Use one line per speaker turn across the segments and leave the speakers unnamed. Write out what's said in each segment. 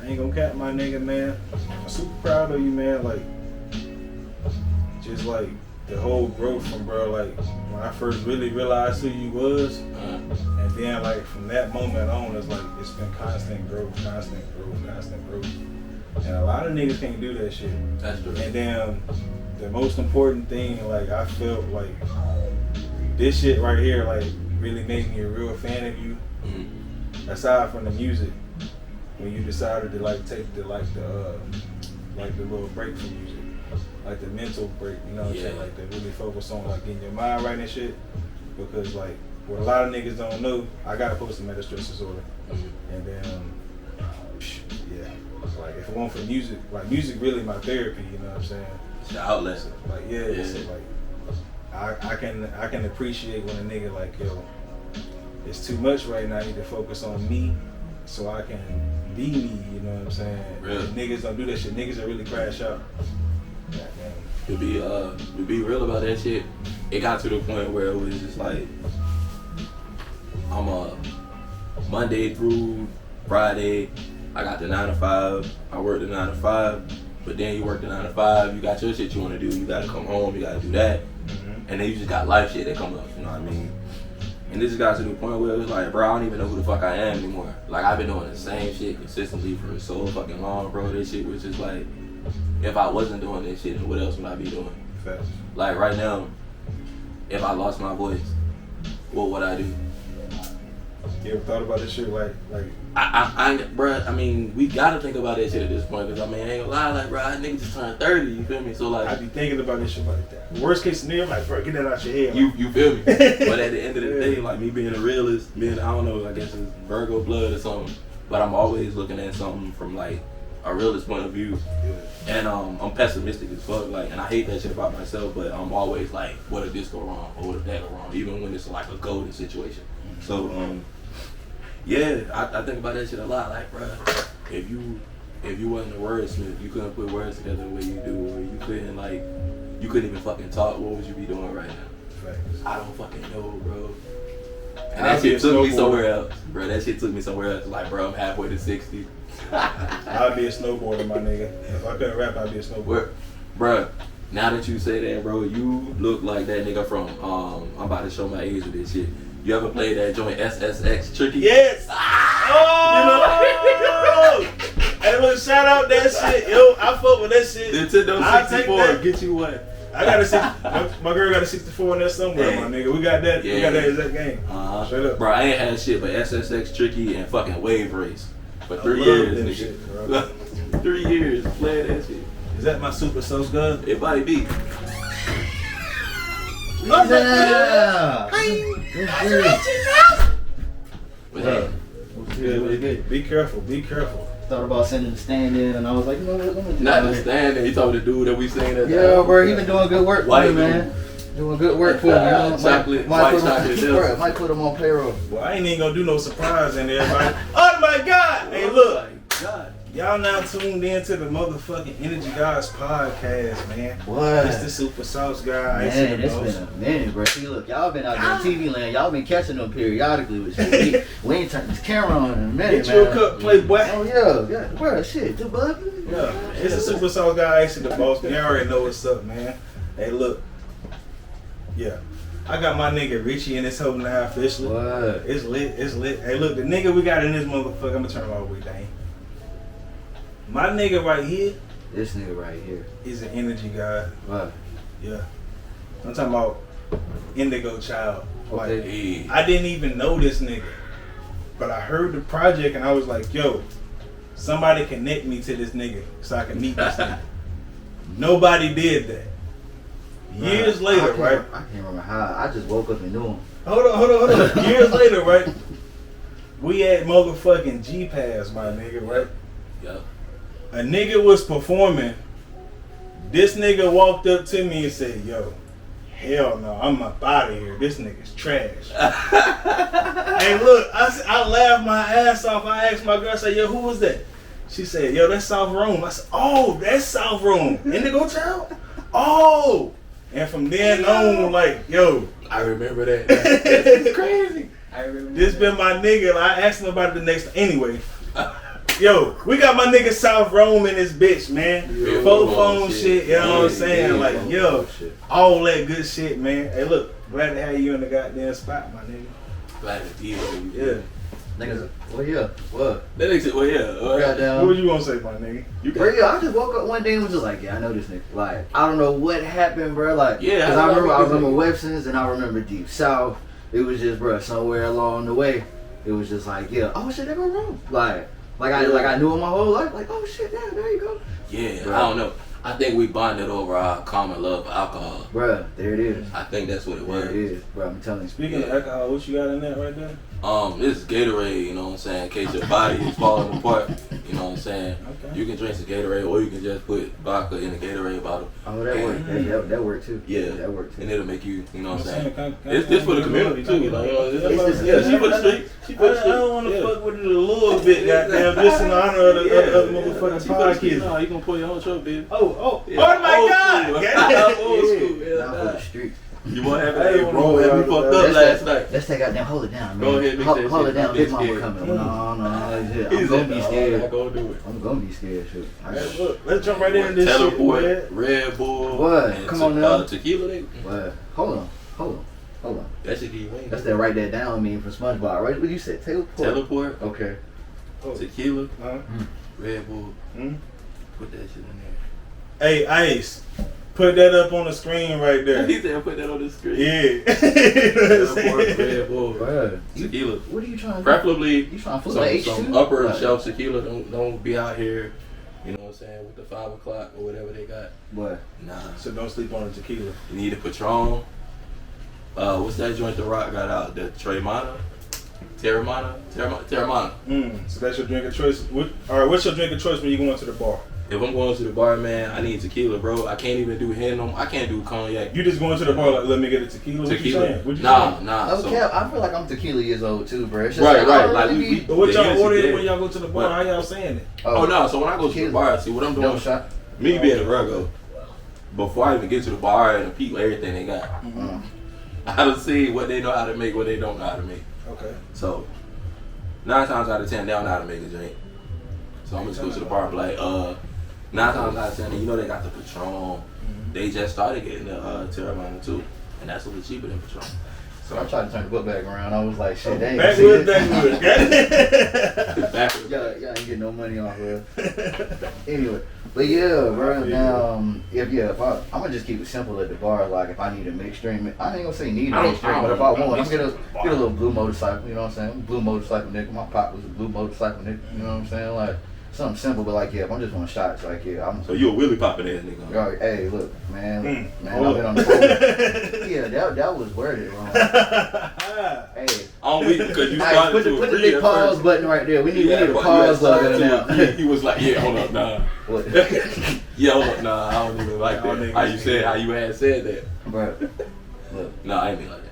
I ain't gonna cap my nigga, man. I'm super proud of you, man. Like, just like the whole growth from, bro, like when I first really realized who you was, and then like from that moment on, it's like it's been constant growth. And a lot of niggas can't do that shit.
That's true.
And then the most important thing, like I felt like this shit right here, like really made me a real fan of you. Mm-hmm. Aside from the music, when you decided to like take the little break from music, like the mental break, you know what I'm saying? Like to really focus on like getting your mind right and shit. Because like what a lot of niggas don't know, I got a post-traumatic stress disorder. Mm-hmm. And then like if it weren't for music, like music really my therapy, you know what I'm saying?
It's the outlet.
So, like so like I can appreciate when a nigga like, yo, it's too much right now, I need to focus on me so I can be me, you know what I'm saying?
Really?
Niggas don't do that shit. Niggas that really crash out.
To be real about that shit, it got to the point where it was just like I'm Monday through Friday, I got the 9 to 5, I work the 9 to 5, but then you work the 9 to 5, you got your shit you wanna do, you gotta come home, you gotta do that. Mm-hmm. And then you just got life shit that come up, you know what I mean? And this got to the point where it was like, bro, I don't even know who the fuck I am anymore. Like, I've been doing the same shit consistently for so fucking long, bro. This shit was just like, if I wasn't doing this shit, then what else would I be doing?
Facts.
Like, right now, if I lost my voice, what would I do?
You ever thought about this shit? Like,
I mean, we gotta think about that shit at this point, because I mean, I ain't gonna lie, like, bro, I nigga just turned 30, you feel me? So, like,
I be thinking about this shit like that. Worst case scenario, like, bro, get that out your head.
Like, you feel me? But at the end of the day, like, me being a realist, I don't know, I guess it's Virgo blood or something, but I'm always looking at something from, like, a realist point of view. Yeah. And I'm pessimistic as fuck, like, and I hate that shit about myself, but I'm always like, what if this go wrong, or what if that go wrong, even when it's like a golden situation. So, yeah, I think about that shit a lot. Like, bro, if you wasn't a wordsmith, you couldn't put words together the way you do, or you couldn't even fucking talk, what would you be doing right now?
Right.
I don't fucking know, bro. And that shit took me somewhere else, bro. That shit took me somewhere else. Like, bro, I'm halfway to 60.
I'd be a snowboarder, my nigga. If I couldn't rap, I'd be a snowboarder.
Bro, now that you say that, bro, you look like that nigga from, I'm about to show my age with this shit. You ever played that joint SSX Tricky?
Yes! Oh! You know? Hey, look, shout out that shit. Yo, I fuck with that shit.
Nintendo 64, get you one.
I got a my girl got a 64 in there somewhere, my nigga. We got that. We got that exact game. Straight up.
Bro, I ain't had shit but SSX Tricky and fucking Wave Race for 3 years, nigga.
Shit, bro.
3 years playing that shit.
Is that my super sauce gun?
It might be.
Yeah.
Good. Be careful. Be careful.
Thought about sending the stand in, and I was like, you know what, let me do
Not
that.
the stand there. You talking to the dude that we seen at
Yeah, bro, he been doing good work for me, man. Doing good work for me.
Chocolate, white chocolate.
Might put him on payroll.
Well, I ain't even gonna do no surprise in there, everybody. Oh my God! Hey, look.
Oh my God.
Y'all now tuned in to the motherfucking Energy Gawds podcast, man.
What?
It's the Super Sauce Guy.
Man, it's been a minute, bro. See, look, y'all been out there in TV land. Y'all been catching them periodically with shit. We ain't turned this camera on in a minute,
Get you a cup, playboy.
Oh, yeah. Bro, shit, the bug.
Yeah, it's the Super Sauce Guy, actually the boss. Y'all already know what's up, man. Hey, look. Yeah. I got my nigga Richie in this whole now officially.
What?
It's lit. Hey, look, the nigga we got in this motherfucker, I'm gonna turn him all the way down. My nigga right here.
This nigga right here
is an energy guy.
What?
Yeah. I'm talking about Indigo Child.
Okay.
Like, I didn't even know this nigga. But I heard the project and I was like, yo, somebody connect me to this nigga so I can meet this nigga. Nobody did that. Years later, right?
I can't remember how. I just woke up and knew him.
Hold on. Years later, right? We had motherfucking G-Pass, my nigga, right?
Yep.
A nigga was performing. This nigga walked up to me and said, yo, hell no, I'm up out of here. This nigga's trash. Hey, look, I laughed my ass off. I asked my girl, I said, yo, who was that? She said, yo, that's South Rome. I said, oh, that's South Rome. Indigo Child? Oh. And from then on, like, yo.
I remember that. It's crazy. I remember
This been my nigga. I asked him about it the next. Anyway, Yo, we got my nigga South Rome in this bitch, man.
Yeah,
Four phone shit, you know what I'm saying?
Yeah,
like, yo, all that good shit, man. Hey, look, glad to have you in the goddamn spot, my nigga.
Glad to be here.
Yeah.
Niggas, well, yeah, what?
That nigga said, well, yeah.
Goddamn.
What you gonna say, my nigga?
Bro, yeah, I just woke up one day and was just like, yeah, I know this nigga. Like, I don't know what happened, bro. Like,
yeah,
cause I remember Websons and I remember Deep South. It was just, bro, somewhere along the way, it was just like, yeah, oh shit, they go wrong. Like I knew him my whole life. Like, oh shit, yeah, there you go.
Yeah,
bro.
I don't know. I think we bonded over our common love for alcohol.
Bruh, there it is.
I think that's what it was.
There it is, bro. I'm telling you.
Speaking of alcohol, what you got in that right there?
This is Gatorade, you know what I'm saying, in case your body is falling apart, you know what I'm saying.
Okay.
You can drink some Gatorade or you can just put vodka in a Gatorade bottle.
Oh, that worked. That worked too.
Yeah.
That worked too.
And it'll make you, you know what I'm saying.
Can
It's for the community too, you know.
It's
She for the street. She for the street.
I don't want to fuck with it a little bit, goddamn, just in honor of the motherfucking podcast.
No, you gonna pull your own truck, baby.
Oh
Yeah.
my God!
Old school.
Not for the streets.
You want to have
I
it,
ain't
bro?
wanna
Have me
go
fucked
out
up last night.
Let's take out down. Hold it down, man.
Go ahead, mix that
Hold
shit.
it down.
I'm
Big mama
scared.
coming. No. I'm
He
gonna
said,
be
"No,
scared.
I'm not gonna do it."
I'm gonna be scared, shit.
Hey, look, let's jump right into this
Teleport,
shit, man.
Red Bull.
What?
and
Come on now.
Tequila, nigga.
What? Hold on.
That should be wings.
That's that write that down meme from SpongeBob, right? What you said? Teleport. Okay.
Tequila,
Huh?
Red Bull.
Hmm?
Put that shit in
Hey, Ice, put that up on the screen right
there.
there.
He said put that on the screen.
Yeah.
Teleport, Red Bull,
Bruh,
tequila.
What are you trying to do?
Preferably
You trying to flip the
some
H2?
upper
Like,
shelf tequila. Don't be out here, you know what I'm saying, with the 5 o'clock or whatever they got.
What?
Nah.
So don't sleep on the tequila.
You need a Patron. What's that joint The Rock got out? The Terramana?
So that's your drink of choice. Alright, what's your drink of choice when you go into the bar?
If I'm going to the bar, man, I need tequila, bro. I can't even do hen. I can't do cognac.
You just go into the bar like, let me get a tequila?
Tequila?
What you
Nah.
No
So,
cap. I feel like I'm tequila years old too, bro. It's just
right.
I don't
Like
really be-
But what
the
y'all
Hennessy
order
dead.
when y'all go to the bar? How y'all saying it?
Oh no! So when I go to the
Tequila.
bar, see what I'm doing.
Double shot.
Me being a Virgo, before I even get to the bar and peep everything they got, I done see what they know how to make, what they don't know how to make.
Okay.
So 9 times out of 10, they don't know how to make a drink. So I'm just go to the bar and be like, 9 times out of 10, you know they got the Patron. They just started getting the Terramana too, and that's a little cheaper than Patron.
So I tried to turn the book back around. I was like, shit, they ain't
Backwood.
It's backwards.
Y'all ain't getting no money off of it. Anyway, but yeah, bro. Now, if I'm gonna just keep it simple at the bar. Like, if I need a mixed drink, I ain't gonna say need a mixed drink, but if I want, I'm gonna get a little blue motorcycle. You know what I'm saying? Blue motorcycle nigga. My pop was a blue motorcycle nigga. You know what I'm saying? Like something simple, but like if I'm just want shots, like I'm.
So you a Willie popping ass nigga?
Yo, hey, look, man, I've been on the road. Yeah, that was worded wrong. Hey.
On week because you
All right,
started to
put the
agree
big
at
pause
first.
button right there. We need a
but
pause
you had
button
started
now.
to agree. He was like, yeah, hold up, nah.
What?
Yeah, hold up, nah, I don't even like that. How you had said that.
Bro, look.
Nah, I ain't mean like that.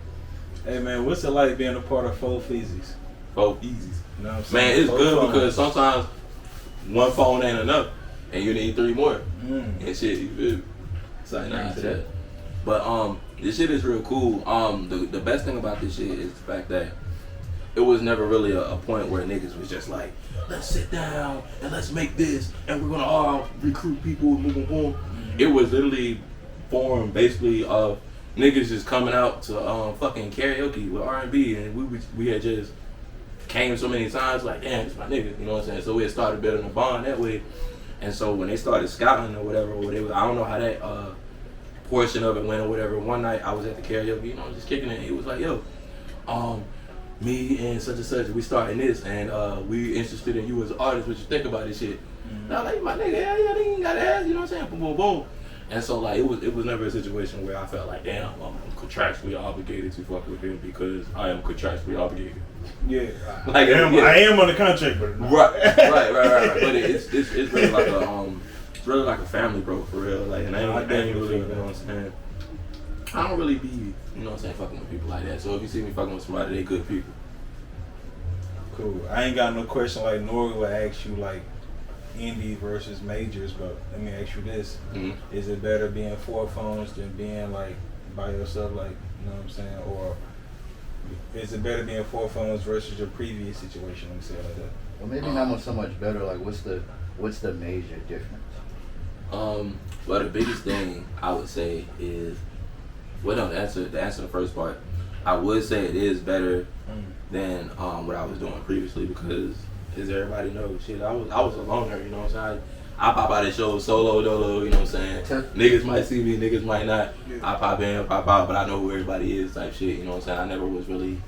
Hey man, what's it like being a part of Four Feezies?
4 easies.
You know what I'm saying?
Man, it's
Four
good
phones.
because sometimes one phone ain't enough and you need 3 more. And shit, you feel me?
It's like,
Nah, shit. But this shit is real cool. The best thing about this shit is the fact that it was never really a point where niggas was just like, let's sit down and let's make this and we're gonna all recruit people and move them home. It was literally formed basically of niggas just coming out to fucking karaoke with R&B, and we had just came so many times like, damn, it's my nigga, you know what I'm saying? So we had started building a bond that way. And so when they started scouting or whatever, I don't know how that portion of it went or whatever. One night I was at the karaoke, you know, just kicking it. He was like, yo, me and such, we starting this, and we interested in you as an artist. What you think about this shit? And I was like, my nigga, yeah, they ain't got ass, you know what I'm saying? Boom, boom, boom. And so like it was never a situation where I felt like, damn, I'm contractually obligated to fuck with him because I am contractually obligated.
Yeah,
like
I am on the contract, but
right. But it's really like it's really like a family, bro, for real. Like, and I ain't really, you know what I'm saying? I don't really be, you know what I'm saying, fucking with people like that. So if you see me fucking with somebody, they good people.
Cool. I ain't got no question like Nori would ask you like indie versus majors, but let me ask you this: Is it better being 4 phones than being like by yourself, like, you know what I'm saying, or is it better being 4 phones versus your previous situation? Let me say it like that.
Well, maybe not so much better. Like, what's the major difference?
Well, the biggest thing I would say is, well, no, to answer the first part, I would say it is better than what I was doing previously because, as everybody knows, shit, I was a loner, you know what I'm saying? I pop out of shows solo, dolo, you know what I'm saying? Niggas might see me, niggas might not. Yeah. I pop in, pop out, but I know who everybody is type shit, you know what I'm saying? I never was really,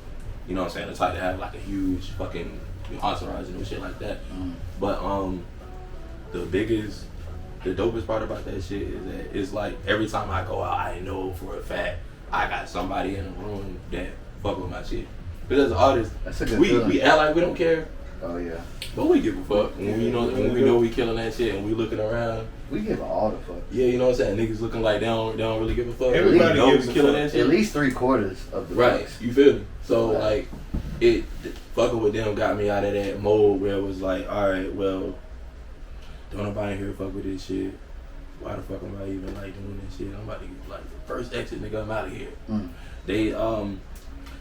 you know what I'm saying, the type to have like a huge fucking entourage and shit like that. But the dopest part about that shit is that it's like every time I go out, I know for a fact I got somebody in the room that fuck with my shit. Because as artists, we act like we don't care.
Oh yeah.
But we give a fuck when we know we killing that shit and we looking around.
We give all the fuck.
Yeah, you know what I'm saying? Niggas looking like they don't really give a fuck.
Everybody
knows killing that shit.
At least 3/4 of the
right.
fucks.
You feel me? So like it fucking with them got me out of that mode where it was like, alright, well, don't nobody in here fuck with this shit. Why the fuck am I even like doing this shit? I'm about to get like the first exit, nigga, I'm out of here.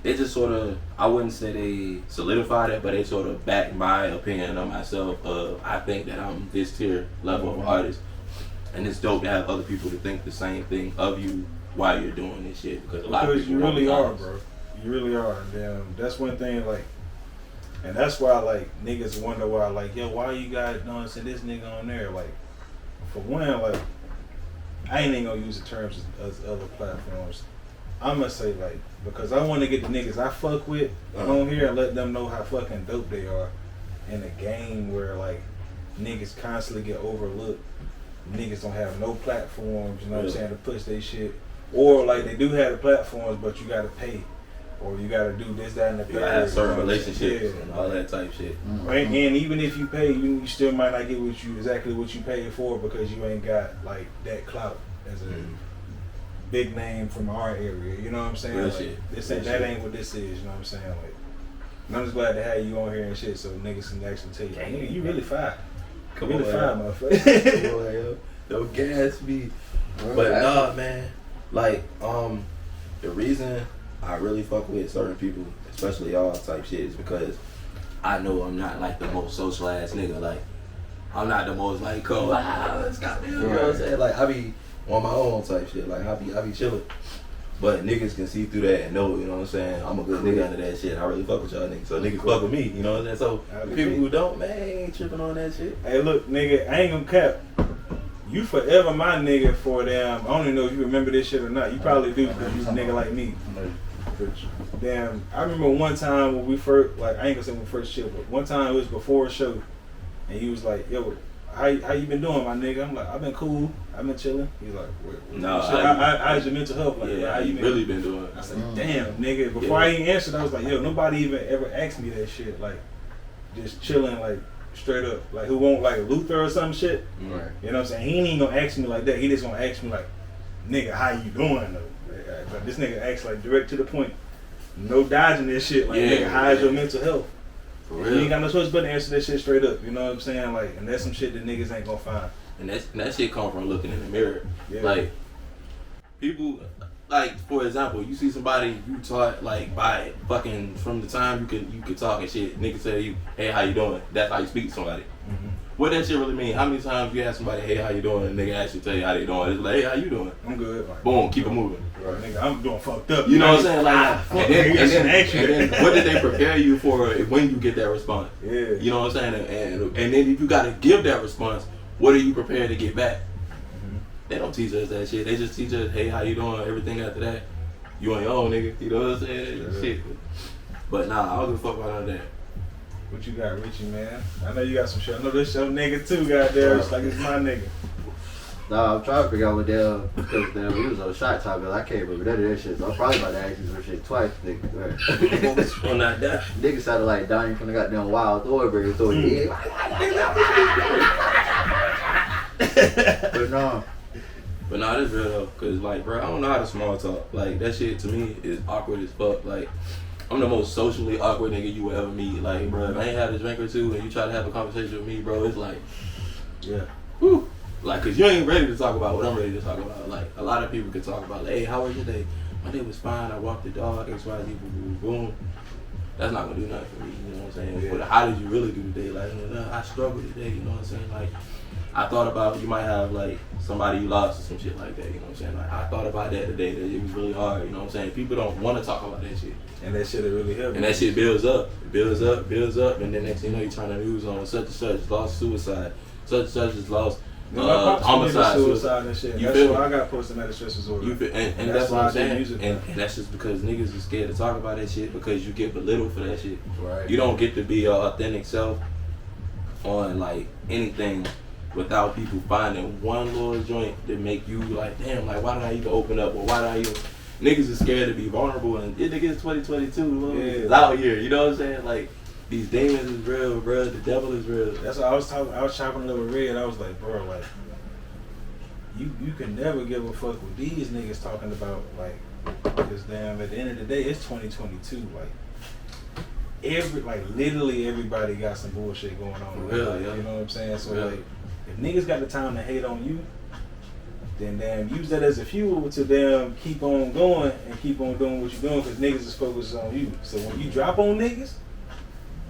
They just sort of, I wouldn't say they solidified it, but they sort of backed my opinion of myself. I think that I'm this tier level of artist. And it's dope to have other people to think the same thing of you while you're doing this shit. Because a lot of people
you really are, bro. You really are. And that's one thing, like, and that's why, like, niggas wonder why, like, yo, why you got, you know what I'm saying, this nigga on there? Like, for one, like, I ain't even gonna use the terms as other platforms. I'm gonna say, like, because I want to get the niggas I fuck with on here and let them know how fucking dope they are in a game where, like, niggas constantly get overlooked. Niggas don't have no platforms, you know what I'm saying, to push their shit. Or, like, they do have the platforms, but you gotta pay. Or you gotta do this, that, and the third.
You gotta have certain relationships and all that type shit.
Right? And even if you pay, you still might not get exactly what you paid for because you ain't got, like, that clout as a big name from our area. You know what I'm saying?
Real
like,
shit.
That ain't what this is. You know what I'm saying? Like, and I'm just glad to have you on here and shit, so niggas can actually tell you, like, nigga, you really fine.
Come
really
on,
fine, motherfucker.
Come on, yo. Don't gas me. But nah, man. Like, the reason I really fuck with certain people, especially y'all type shit, is because I know I'm not like the most social ass nigga. Like, I'm not the most like, come on, let's go. You know what I'm saying? Like, I be on my own type shit. Like, I be chilling. But niggas can see through that and know, you know what I'm saying? I'm a good nigga under that shit. I really fuck with y'all niggas. So niggas fuck with me, you know what I'm saying? So people who don't, man, ain't tripping on that shit.
Hey, look, nigga, I ain't gonna cap. You forever my nigga for them. I don't even know if you remember this shit or not. You probably do because you a nigga like me. But damn, I remember one time when we first, like, I ain't gonna say when we first chill, but one time it was before a show, and he was like, yo, how you been doing, my nigga? I'm like, I've been cool. I've been chilling. He's like, how's your mental health? Like,
yeah,
how you been?
Really been doing?
I said, damn, nigga. Before I even answered, I was like, yo, nobody even ever asked me that shit. Like, just chilling, like, straight up. Like, who won't, like, Luther or some shit?
Right.
You know what I'm saying? He ain't even gonna ask me like that. He just gonna ask me, like, nigga, how you doing, though? But this nigga acts, like, direct to the point. No dodging this shit. Like, nigga, how's your mental health?
For real.
You ain't got no choice but to answer that shit straight up. You know what I'm saying? Like, and that's some shit that niggas ain't gonna find.
And that shit come from looking in the mirror.
Yeah.
Like, people, like, for example, you see somebody you taught, like, by fucking, from the time you could talk and shit, niggas tell you, hey, how you doing? That's how you speak to somebody. Mm-hmm. What that shit really mean? How many times you ask somebody, hey, how you doing? And nigga actually tell you how they doing. It's like, hey, how you doing?
I'm good. Like,
boom, keep it moving.
Right, nigga, I'm doing fucked up.
You know what I'm saying? Like, and then what did they prepare you for when you get that response?
Yeah.
You know what I'm saying? And then if you gotta give that response, what are you prepared to get back? Mm-hmm. They don't teach us that shit. They just teach us, hey, how you doing? Everything after that, you on your own, nigga. You know what I'm saying? Yeah. Shit. But nah, I don't give a fuck about none of that.
What you got, Richie, man? I know you got some shit. I know this your nigga too, goddamn. It's like it's my nigga.
Nah, I'm trying to figure out what because we was on shot topic. I can't remember none of that shit. So I'm probably about to ask you some shit twice, nigga.
On that die.
Nigga sounded like Donnie from the goddamn Wild Thornberry.
But nah, this real though, cause like, bro, I don't know how to small talk. Like, that shit to me is awkward as fuck. Like, I'm the most socially awkward nigga you will ever meet. Like, bro, if I ain't had a drink or two and you try to have a conversation with me, bro, it's like,
yeah,
whew. Like, cause you ain't ready to talk about what I'm ready to talk about. Like, a lot of people can talk about, like, hey, how was your day? My day was fine. I walked the dog, XYZ, boom, boom, boom. that's not gonna do nothing for me. You know what I'm saying? Yeah. But how did you really do today? Like, I struggled today. You know what I'm saying? Like, I thought about you might have like somebody you lost or some shit like that. You know what I'm saying? Like, I thought about that today. That it was really hard. You know what I'm saying? People don't want to talk about that shit.
And that shit really helped.
And that shit builds up, builds up, builds up, and then next thing you know, you turn the news on such and such lost suicide, such and such is lost homicide,
suicide and shit. That's why I got post-traumatic stress disorder.
And that's what I'm saying. And that's just because niggas are scared to talk about that shit because you get belittled for that shit.
Right.
You don't get to be your authentic self on like anything without people finding one little joint that make you like, damn, like why did I even open up or why did I even... Niggas is scared to be vulnerable and it niggas 2022 it's out here, you know what I'm saying? Like these demons is real, bro. The devil is real.
That's what I was talking. I was chopping it up with Red. I was like, bro, like you can never give a fuck what these niggas talking about, like, because damn, at the end of the day, it's 2022. Like literally everybody got some bullshit going on.
Yeah, yeah.
You know what I'm saying? So like, if niggas got the time to hate on you, then damn, use that as a fuel to damn keep on going and keep on doing what you're doing because niggas is focused on you. So when you drop on niggas,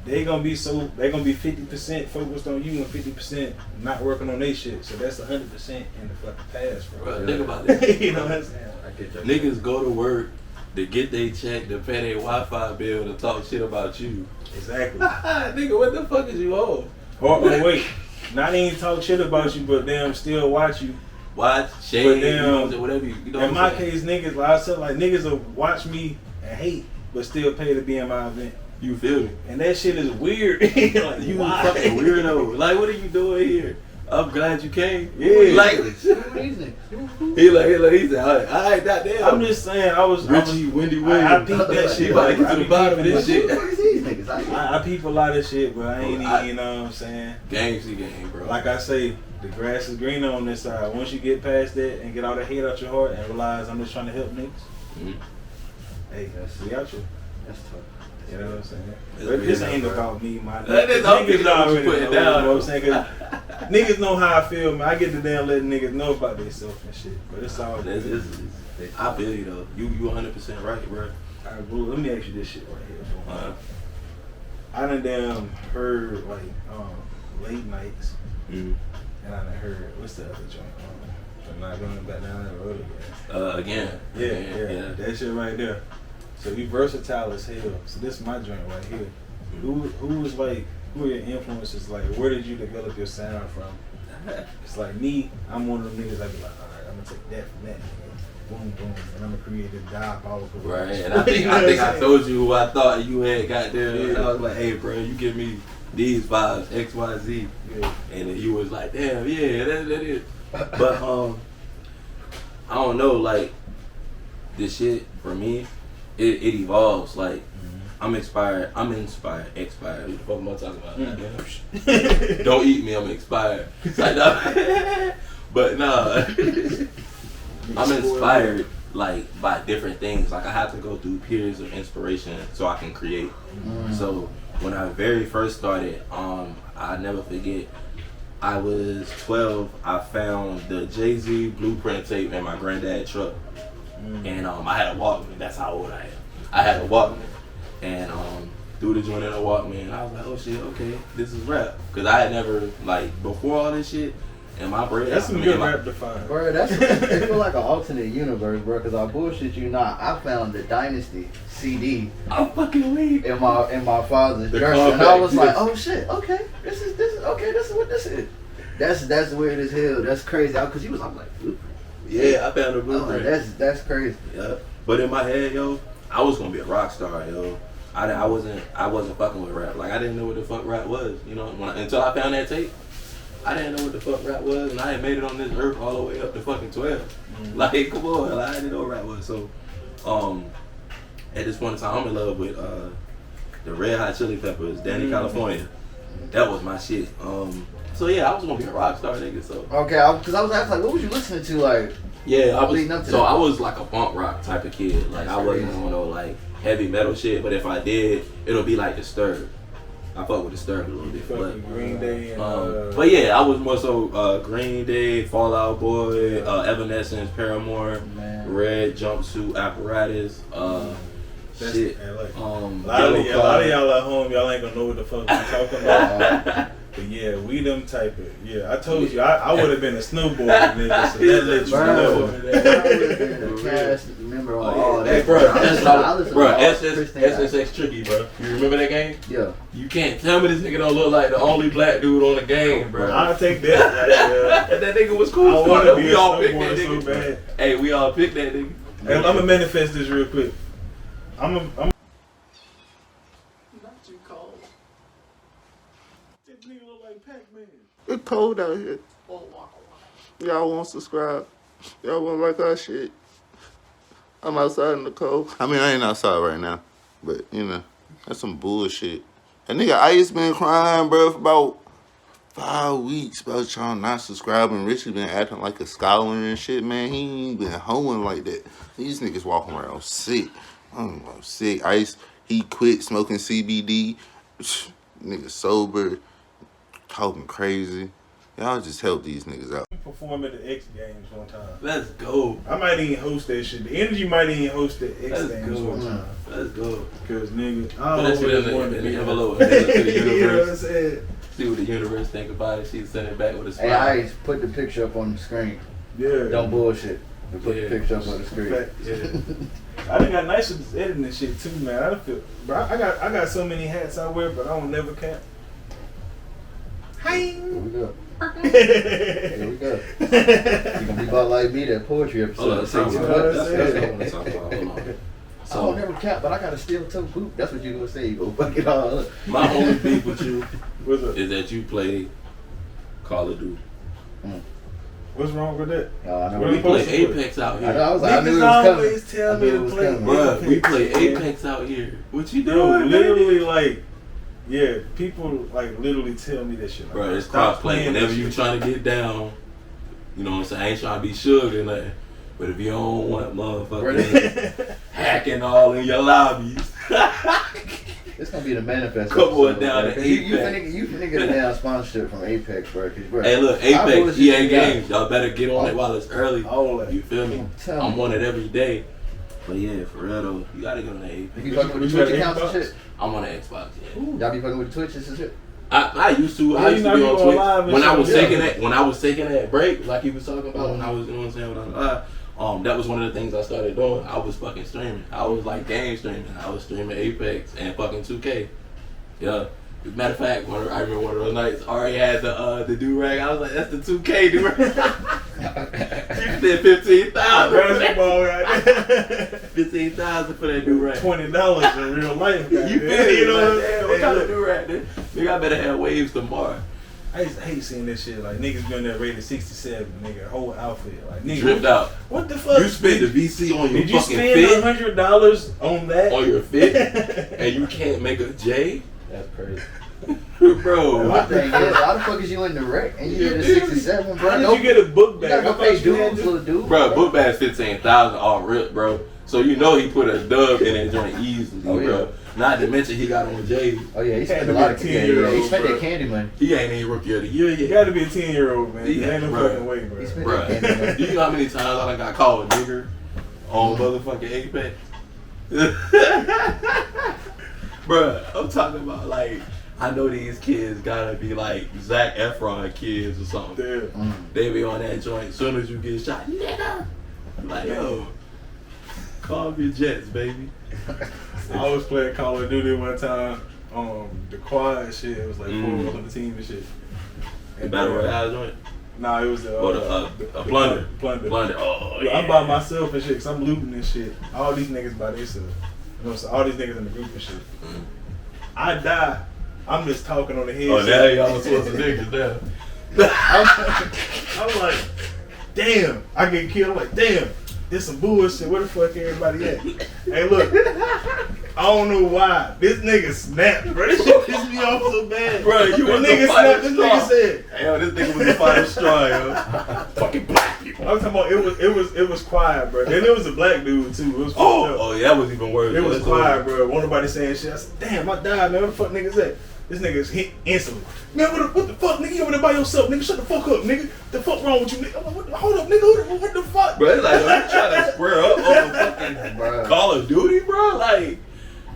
they're gonna be 50% focused on you and 50% not working on their shit. So that's 100% in the fucking past, bro.
Think about it.
You know what I'm saying?
I get that.
Niggas go to work to get their check, to pay their Wi-Fi bill, to talk shit about you.
Exactly.
Nigga, what the fuck is you on?
Or wait, not even talk shit about you, but damn still watch you.
Watch, shade, you know, whatever you know.
In my case, niggas, like I said, like niggas will watch me and hate, but still pay to be in my event.
You feel me?
And that shit is weird. Like,
you fucking weirdo. Like, what are you doing here? I'm glad you came.
Yeah.
Like, he said, all right, goddamn.
I'm just saying, I
Richie, Wendy Williams.
I peeped that shit.
You about to get to the bottom of this shit.
I peep a lot of shit, but I ain't even, you know what I'm saying?
Game, bro.
Like I say, the grass is greener on this side. Once you get past that and get all the hate out your heart and realize I'm just trying to help niggas, hey, we out you.
That's tough.
You know what I'm saying? But this ain't about me, my
niggas
already
know
know, you know what I'm saying? Cause niggas know how I feel, man. I get to damn letting niggas know about themselves and shit. But it's all good.
I feel you though. You 100% right, bro.
Alright, bro, let me ask you this shit right here, bro. I done damn heard like late nights, and I done heard what's the other joint? I'm not going back down that road
again.
Yeah, that shit right there. So you versatile as hell. So this is my joint right here. Who are your influences? Like, where did you develop your sound from? It's like me, I'm one of them niggas. I be like, all right, I'm gonna take that from that nigga. Boom, boom, and I'm gonna create this diabolical.
Right, and I think I told you who I thought you had got there. Yeah. I was like, hey, bro, you give me these vibes, X, Y, Z, and then you was like, damn, yeah, that is. But I don't know, like this shit for me. It evolves. Like I'm expired. What the fuck am I talking about? Don't eat me. I'm expired. Like, no. But nah, I'm inspired like by different things. Like I have to go through periods of inspiration so I can create. So when I very first started, I never forget. I was 12. I found the Jay-Z Blueprint tape in my granddad's truck. And I had a Walkman. That's how old I am. I had a Walkman, and threw the joint in a Walkman. I was like, oh shit, okay, this is rap. Cause I had never before all this shit in my brain.
That's some good rap defined.
Bro, it feel like an alternate universe, bro. Cause I bullshit you not. I found the Dynasty CD.
I'm fucking weak.
In my father's church, and I was like, oh shit, okay, this is okay. This is what this is. That's weird as hell. That's crazy. Cause he was, I'm like, Blueprint.
Yeah, I found a Blueprint.
That's crazy.
Yeah, but in my head, yo, I was gonna be a rock star, yo. I wasn't fucking with rap. Like I didn't know what the fuck rap was, you know. Until I found that tape, I didn't know what the fuck rap was, and I had made it on this earth all the way up to fucking 12. Like, come on, I didn't know what rap was. So, at this point in time, I'm in love with the Red Hot Chili Peppers, Danny California. That was my shit. So yeah, I was gonna be a rock star, nigga. So
okay, because I was asking, like, what was you listening to, like?
Yeah, I was like a punk rock type of kid. Like I wasn't on no like heavy metal shit, but if I did, it'll be like Disturbed. I fuck with Disturbed a little bit. But
Green Day and
but yeah, I was more so Green Day, Fall Out Boy, Evanescence, Paramore, Red Jumpsuit Apparatus, Shit.
Like, a
Yellow
lot of y'all at home, y'all ain't gonna know what the fuck we talking about. But yeah, we them type of, I told you, I would have been a snowboard nigga, so that let you know.
I would have been a cast member on all that.
Hey, bro, SSX Tricky, bro. You remember that game?
Yeah.
You can't tell me this nigga don't look like the only black dude on the game, bro.
I'll take that.
And that nigga was cool.
I want to be
we
a
all picked
snowboarder
that nigga.
so bad.
Hey, we all picked that nigga.
Hey, I'm gonna manifest this real quick. I'm
Not too cold.
This nigga look like Pac-Man.
It's cold out here. Y'all won't subscribe. Y'all won't like our shit. I'm outside in the cold. I mean, I ain't outside right now, but you know, that's some bullshit. And nigga Ice been crying, bro, for about 5 weeks about y'all not subscribing. Richie been acting like a scholar and shit, man. He ain't been hoeing like that. These niggas walking around sick. I'm sick. Ice, he quit smoking CBD. Nigga sober, talking crazy. Y'all just help these niggas out.
Perform at the X Games one time.
Let's go.
I might even host that shit. The Energy might even host the X
Let's
Games
go.
one time.
Let's go.
Cause nigga, I
Put
don't
that shit
always
in
wanted to
the
be
envelope.
you
To the
know what I'm
universe.
saying?
See what the universe think about it. She send it back with a smile.
Hey, Ice, put the picture up on the screen.
Yeah.
Don't bullshit. Put the picture up on the screen.
Fact, I done got nice with this editing and shit too, man. I feel, bro, I got so many hats I wear, but I don't never cap. Hi.
Here we go. Here we go. You gonna be about like me that poetry episode.
Hold on,
I don't never cap, but I got a steel toe boot. That's what you gonna say. You go fuck it all up.
My only beef with you
What's up?
is that you play Call of Duty.
What's wrong with that?
I know.
What
We
you
play
supposed to play?
Apex out
I
here.
know. I knew it
Niggas
was
always
coming.
tell
I
me
knew
to
it was
play.
coming.
Bruh, we
Apex,
play
man.
Apex out here. What you
Dude,
doing,
literally, like, yeah, people like literally tell me that shit. Like,
Bro, it's
stop
cross-play. Whenever
that
you
shit.
trying to get down, you know what I'm saying? I ain't trying to be sugar or nothing. But if you don't want motherfucking hacking all in your lobbies,
It's gonna be the manifest.
Come on
episode,
down
bro.
to
You
Apex.
finna get a damn sponsorship from Apex, bro. 'Cause, bro,
hey, look,
I
Apex,
bullshit
EA
you guys.
games, y'all better get on it while it's early.
All that.
You feel me?
Tell
I'm
me.
on it every day. But yeah, for real though, you gotta get on the
You
Apex.
be fucking with the
You
Twitch
got
accounts and
Xbox?
shit?
I'm on the Xbox, yeah.
Y'all be fucking with the Twitches and shit?
I used to.
Yeah,
I used
you
to
know
be
you
on
go
Twitch
live and
when I
shit,
was
yeah.
taking that break, like he was talking about. When I was, you know what I'm saying, when I was live. That was one of the things I started doing. I was fucking streaming. I was like game streaming. I was streaming Apex and fucking 2K. Yeah. Matter of fact, I remember one of those nights Ari had the do rag. I was like, that's the 2K do rag. You did 15,000.
Basketball right there.
15,000 for that do rag.
$20 in real life.
You feel me?
You know what I'm
Like, damn,
saying?
what kind of do rag? Nigga, I better have waves tomorrow.
I hate seeing this shit. Like niggas be on that rated 67, nigga, whole outfit. Like nigga,
Dripped out.
What the fuck?
You spent the VC on your
Did you
fucking
spend
fit.
$100 on that?
On your fit, and you can't make a J?
That's crazy.
Bro.
My thing is, how the fuck is you in the wreck and you get a 67, bro?
How did you get a book
You
bag?
gotta go
I
pay
thought you had
dues,
to-
little dude.
Bro, book bag's 15,000 all rip, bro. So you know he put a dub in that joint easily,
Oh, yeah.
bro. Not to mention he got on J.
Oh yeah, he spent
Had
a
to
lot
be
of
a
candy.
10-year-old,
He spent
bro.
that candy money.
He ain't even rookie of the year
You
yet.
gotta be a 10-year-old, man.
Yeah,
There ain't no
bro.
fucking way, bro.
He spent
Bro,
that candy money.
do you know how many times I done got called a nigger on motherfucking Apex? Bro, I'm talking about like, I know these kids gotta be like Zac Efron kids or something.
Yeah.
They be on that joint. As soon as you get shot, nigga. I'm like, yo, calm your jets, baby.
I was playing Call of Duty one time. The quad and shit. It was like 4 on the team and shit.
The Battle Royale joint?
Nah, it was the
Plunder.
Plunder.
Plunder. Oh,
Yo,
yeah.
I'm by myself and shit, cause I'm looting and shit. All these niggas by themselves. You know, so all these niggas in the group and shit. I die. I'm just talking on the head.
Oh, now y'all supposed to niggas now.
I'm like, damn. I get killed. I'm like, damn. This some bullshit. Where the fuck everybody at? Hey, look. I don't know why. This nigga snapped, bro. This shit pissed me off so bad.
Bro, you was
nigga
the final
snapped. This
straw.
nigga said,
Hey, yo, this nigga was the final straw, yo. Fucking black people.
I'm talking about it was quiet, bro. And it was a black dude too. It was fucked up.
Oh, yeah, that was even worse.
It was
That's
quiet, bro. Won't nobody saying shit. I said, damn, I died, man. Where the fuck niggas at? This nigga's hit instantly. Man, what the fuck, nigga? You over there by yourself, nigga? Shut the fuck up, nigga. The fuck wrong with you, nigga? I'm like, hold up, nigga. What the fuck?
Bro, it's like, you trying to square up on fucking Call of Duty, bro? Like,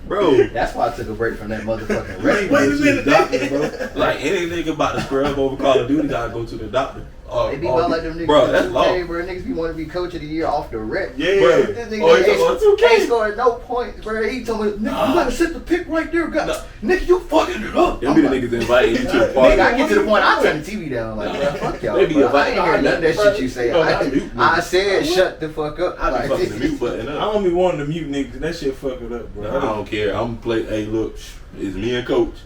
bro.
That's why I took a break from that motherfucking radio.
Wait a minute,
doctor, bro.
Like, any nigga about to square up over Call of Duty gotta go to the doctor.
They be about like them niggas.
Bro, that's law.
Bro, niggas be wanting to be coach of the year off the rep.
Yeah.
Bro.
This nigga ain't scored no points, bro. He told me, nigga, you gotta set the pick right there, guys. Nigga, you fucking it up.
Them be the niggas inviting you to the party.
Nigga, I get to the point, I turn the TV down. Like, bro, fuck y'all.
They be
Bro. I
inviting
ain't hear none of that
bro.
shit you say.
You know, I
said, shut the fuck up.
I be
Like,
fucking the mute button
I
up.
don't be wanting to mute niggas. That shit fuck it up, bro.
I don't care. I'm play. Hey, look, it's me and Coach.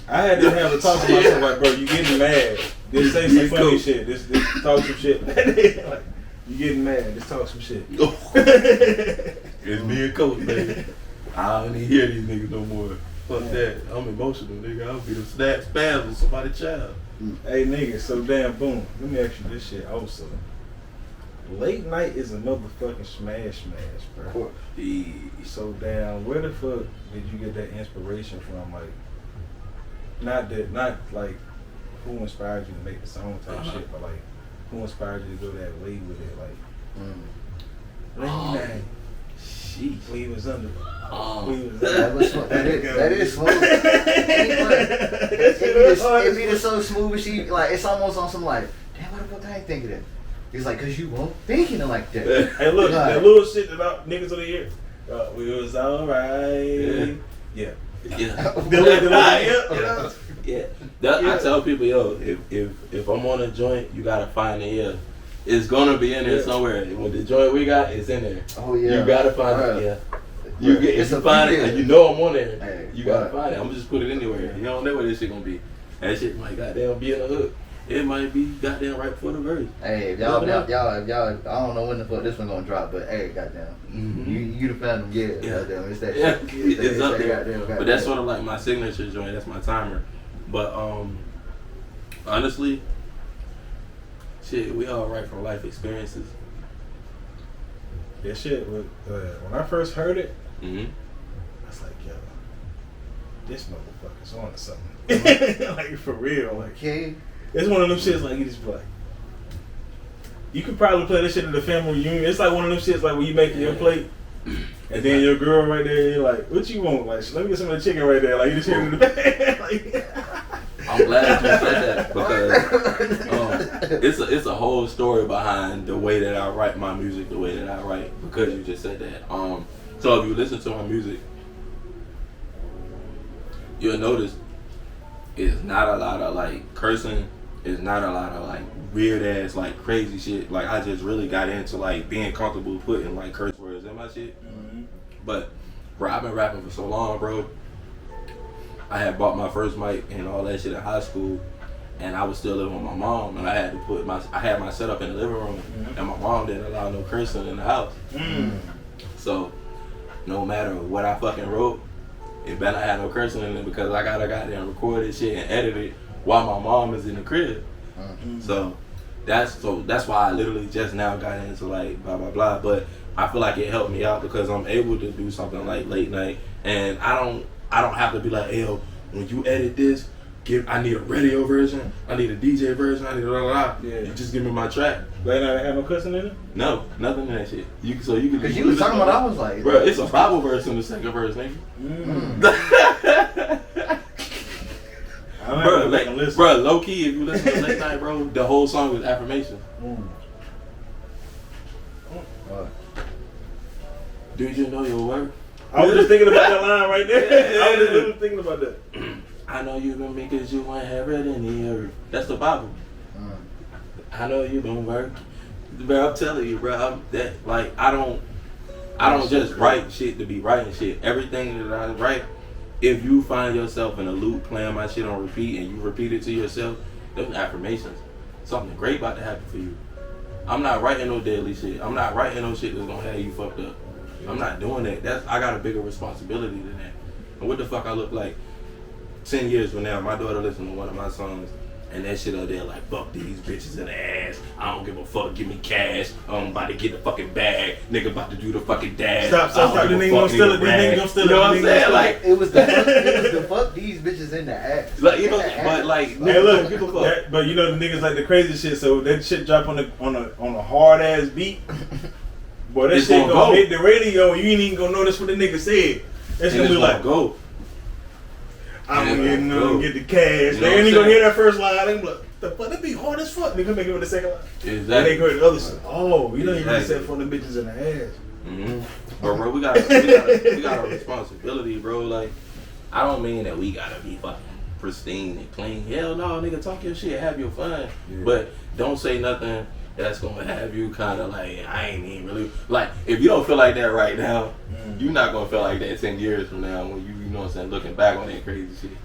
I had to have a talk to myself like, bro, you getting mad. Just say some funny shit. Just talk some shit. Like, you getting mad. Just talk some shit.
It's me and Coach, man. I don't even hear these niggas no more. Fuck that. I'm emotional, nigga. I'll be the spaz with somebody's child.
Hey, nigga, so damn, boom. Let me ask you this shit also. Late night is a motherfucking smash, bro.
Of course.
So damn, where the fuck did you get that inspiration from? Like, not like who inspired you to make the song type shit, but like who inspired you to go that way with it? Like, late night.
Sheesh.
We was under.
That is smooth. It be just so smooth. She like it's almost on some like, damn, what the fuck I ain't think of that? He's like, cause you won't thinking it like that.
Hey, look, that little shit that niggas on the ear. We was alright. Yeah.
I tell people, yo, if I'm on a joint, you gotta find it. Yeah, it's gonna be in there somewhere. When the joint we got, it's in there.
Oh yeah,
you gotta find it. Yeah, you get if you find it, and you know I'm on there. Hey, you gotta find it. I'm gonna just put it anywhere. You don't know where this shit gonna be. That shit might goddamn be in the hook. It might be goddamn right before the verse.
Hey, if y'all, I don't know when the fuck this one gonna drop, but hey, goddamn, you the fan of goddamn, it's that shit.
It's up there.
Goddamn.
But that's sort of like my signature joint. That's my timer. But honestly, shit, we all right from life experiences.
That shit was when I first heard it.
I
was like, yo, this motherfucker's on to something. Like for real, like.
Okay.
It's one of them shits like you just be like, you could probably play this shit at the family reunion. It's like one of them shits like when you make your plate, and then your girl right there, you're like, what you want? Like, let me get some of the chicken right there. Like you just hear it in the back. Like,
I'm glad that you said that because it's a whole story behind the way that I write my music, the way that I write because you just said that. So if you listen to my music, you'll notice it's not a lot of like cursing. It's not a lot of like weird ass like crazy shit. Like I just really got into like being comfortable putting like curse words in my shit. But bro, I've been rapping for so long, bro. I had bought my first mic and all that shit in high school, and I was still living with my mom, and I had to put I had my setup in the living room, and my mom didn't allow no cursing in the house. So no matter what I fucking wrote, it better not have no cursing in it because I gotta goddamn record this shit and edit it while my mom is in the crib. So that's why I literally just now got into like blah blah blah. But I feel like it helped me out because I'm able to do something like late night, and I don't have to be like, yo, when you edit this, I need a radio version, I need a DJ version, I need blah blah blah. You just give me my track.
Late night have no cussing in it?
No, nothing in that shit. You can
because you was talking about I was like,
bro, it's a Bible verse in the second verse, nigga. Bro, low key, if you listen to Late Night, bro, the whole song is affirmation. Do you know your worth?
I was just thinking about that line right there. I was just literally thinking about that.
I know you've been me because you want heaven in the earth. That's the Bible. I know you've been work. Bro, I'm telling you, bro, I don't just write shit to be writing shit. Everything that I write, if you find yourself in a loop playing my shit on repeat and you repeat it to yourself, those affirmations. Something great about to happen for you. I'm not writing no deadly shit. I'm not writing no shit that's gonna have you fucked up. I'm not doing that. I got a bigger responsibility than that. And what the fuck I look like 10 years from now, my daughter listens to one of my songs And that shit up there like, fuck these bitches in the ass. I don't give a fuck, give me cash. I'm about to get the fucking bag. Nigga about to do the fucking dash.
Stop. The nigga gonna steal it. The nigga gonna steal it.
You know what I'm saying? Like,
it was the fuck these bitches in the ass.
Like, you know, but like,
hey, look, but you know the niggas like the crazy shit. So that shit drop on a hard ass beat. Boy, that shit gonna hit the radio. You ain't even gonna notice what the nigga said. That's gonna be like,
go.
I'm gonna get the cash. They ain't gonna hear that first line. They gonna be like, the fuck, that be hard as fuck. They gonna make it with the second line.
Exactly.
And they go to the other side. Oh, you know you really said for the bitches in the ass.
Mm-hmm. Bro, we got a responsibility, bro. Like, I don't mean that we gotta be fucking pristine and clean. Hell no, nigga, talk your shit, have your fun. Yeah. But don't say nothing that's gonna have you kind of like, I ain't even really like. If you don't feel like that right now, you're not gonna feel like that 10 years from now when you know what I'm saying, looking back on that crazy shit.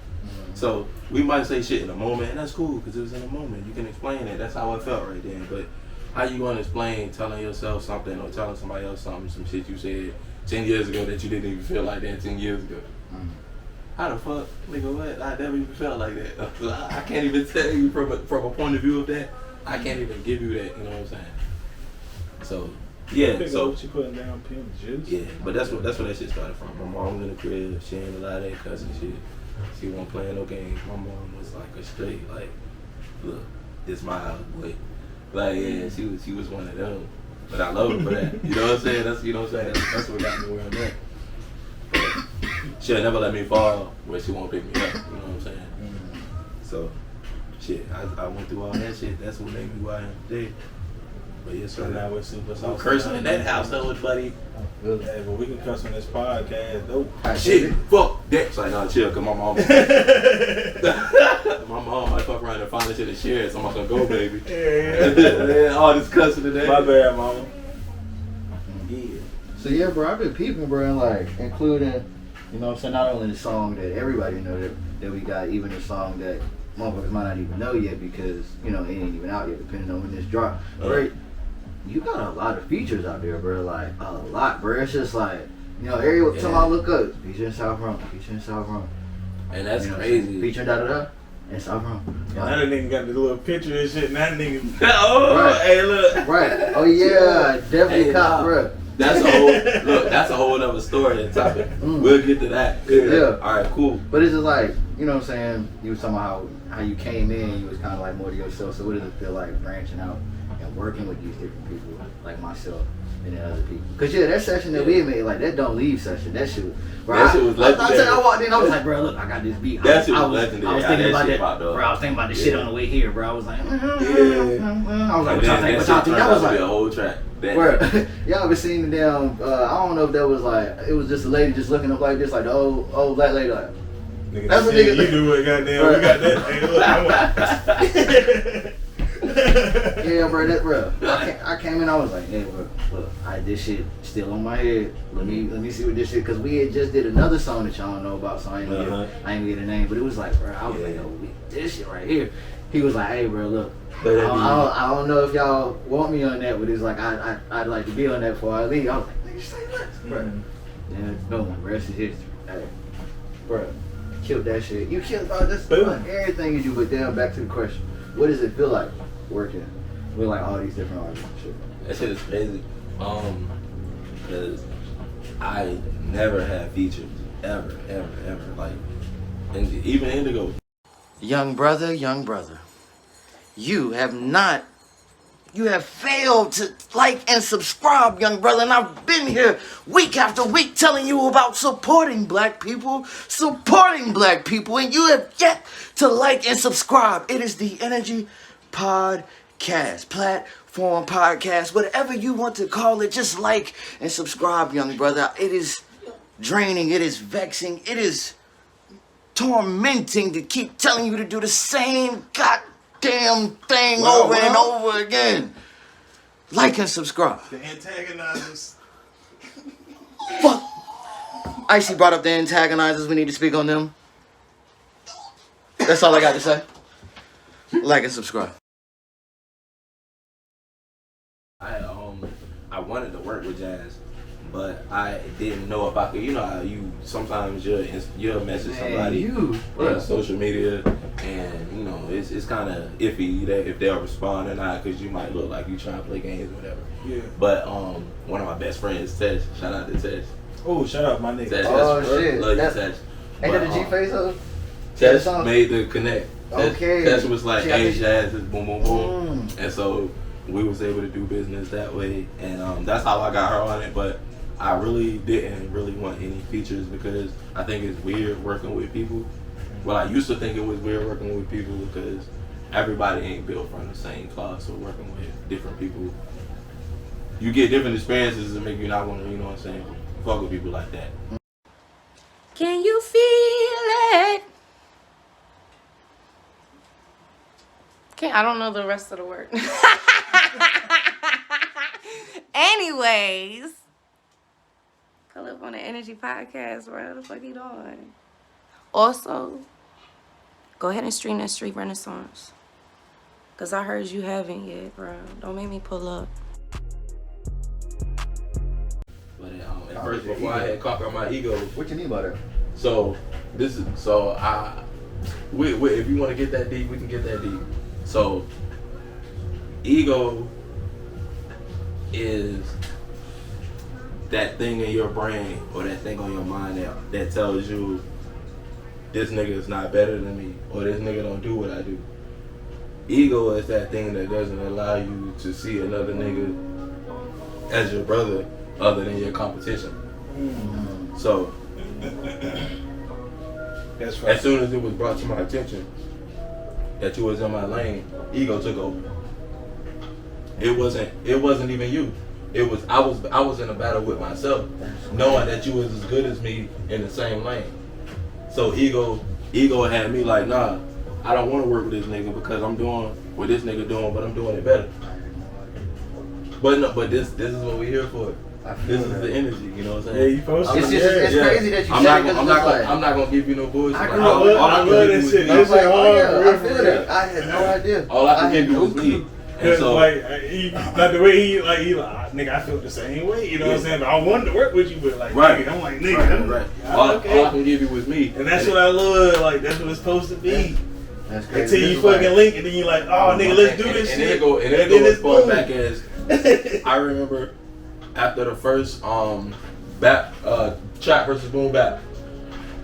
So we might say shit in a moment, and that's cool because it was in a moment. You can explain it. That's how I felt right then. But how you gonna explain telling yourself something or telling somebody else something, some shit you said 10 years ago that you didn't even feel like that 10 years ago? How the fuck, nigga, what? I never even felt like that. I can't even tell you from a point of view of that. I can't even give you that, you know what I'm saying? So, yeah. So
what you putting down, pimp juice?
Yeah, but that's what that shit started from. My mom was in the crib, she ain't a lot of that cussing shit. She wasn't playing no games. My mom was like a straight, like, look, this my house, boy. Like, yeah, she was one of them. But I love her for that. You know what I'm saying? That's, you know what I'm saying? That's what got me where I'm at. She'll never let me fall where she won't pick me up. You know what I'm saying? So, shit, I went through all that shit. That's what made me who I am today. But yes, sir.
So now we're super sauce.
Cursing in that house, though, buddy.
Hey, but we can cuss on this podcast, though.
Shit, fuck that. It's like, no, chill, cause my mom. My mom might fuck around and find this shit and share it, so I'm not gonna go, baby. Yeah. All this cussing today.
My bad, mama.
Yeah.
So yeah, bro, I've been peeping, bro, and like including, you know what I'm saying, not only the song that everybody know that we got, even the song that motherfuckers might not even know yet because, you know, it ain't even out yet, depending on when this drop. Right? You got a lot of features out there, bro. Like a lot, bro. It's just like, you know, every time I look up, featuring South Run,
And that's, you know,
crazy. Featuring da and South Run.
Now that nigga got the little picture and shit. Now that nigga.
Oh,
right. Hey, look.
Right. Oh yeah, definitely cop, bro.
That's a whole other story and topic. We'll get to that.
Yeah.
All right, cool.
But it's just like, you know what I'm saying? You was talking about how you came in, you was kind of like more to yourself. So what does it feel like branching out and working with these different people, like myself and then other people? Cause yeah, that session that we made, like that don't leave session. That shit was.
That shit was legendary.
I walked in, I was like, bro, look, I got this beat.
That shit was legendary.
I was thinking about that, bro. I was thinking about this shit on the way here, bro. I was like, I was like, what y'all think? That was like
a whole track.
Bro, y'all ever seen the damn? I don't know if that was like, it was just a lady just looking up like this, like the old black lady, like.
Nigga, that's what nigga. You do it, goddamn. Bro. We got that. Hey, look,
yeah, bro, I came in, I was like, hey, bro, look, this shit still on my head. Let me see what this shit, cause we had just did another song that y'all don't know about, so I ain't get a name, but it was like, bro, I was like, yo, this shit right here. He was like, hey, bro, look, I don't know if y'all want me on that, but it's like I'd like to be on that before I leave. I was like, nigga, say less, bro. Yeah, no one, bro, it's history. Hey, bro. Killed that shit. You killed everything you do, but damn, back to the question. What does it feel like working with like all these different artists and shit?
That shit is crazy. Because I never had features. Ever. Like, and even Indigo.
Young brother. You have failed to like and subscribe, young brother, and I've been here week after week telling you about supporting black people, and you have yet to like and subscribe. It is the Energy Podcast, platform podcast, whatever you want to call it, just like and subscribe, young brother. It is draining, it is vexing, it is tormenting to keep telling you to do the same goddamn thing over and over again. Like and subscribe.
The antagonizers.
Fuck. Icy brought up the antagonizers. We need to speak on them. That's all I got to say. Like and subscribe.
I wanted to work with Jazz but I didn't know if I could. You know how you sometimes you'll message somebody on social media, and you know it's kind of iffy that if they'll respond or not, because you might look like you trying to play games or whatever.
Yeah.
But one of my best friends, Tesh, shout out to Tesh.
Oh, shout out my nigga.
Tesh,
Oh shit,
love you, Tesh.
Ain't that the G-Face of?
Tesh made the connect.
Okay.
Tesh was like, hey, Jazz, is boom, boom, boom. And so we was able to do business that way. And that's how I got her on it. But I really didn't want any features because I think it's weird working with people. Well, I used to think it was weird working with people because everybody ain't built from the same cloth. So working with different people, you get different experiences that make you not want to, you know what I'm saying, fuck with people like that.
Can you feel it? Okay, I don't know the rest of the word. Anyways, pull up on the Energy Podcast, bro. What the fuck you doing? Also, go ahead and stream that Street Renaissance. Because I heard you haven't yet, bro. Don't make me pull up.
But at first, before I had conquered my ego.
What you mean by that?
So if you want to get that deep, we can get that deep. So ego is that thing in your brain or that thing on your mind that tells you this nigga is not better than me or this nigga don't do what I do. Ego is that thing that doesn't allow you to see another nigga as your brother other than your competition. So
That's right.
as soon as it was brought to my attention that you was in my lane, ego took over. It wasn't even you. It was I was in a battle with myself, knowing that you was as good as me in the same lane. So ego had me like, nah, I don't want to work with this nigga because I'm doing what this nigga doing, but I'm doing it better. But no, but this is what we're here for. This is the energy, you know what I'm saying?
Yeah, you supposed to.
It's crazy that you
I'm
said
not gonna give you no bullshit.
I
love that shit. This shit hard.
I feel that. I had no idea.
All I can give you was me. And
Cause
so,
like the way he nigga, I feel the same way, you know what I'm saying? But I wanted to work with you, but like,
right.
nigga, I'm like, nigga,
right.
All
All I can give you was me.
And that's what I love, like, that's what it's supposed to be.
That's crazy.
Until you fucking link, and then you like, oh, nigga, let's do this shit.
And then it goes far back as, I remember after the first, trap versus boom bap.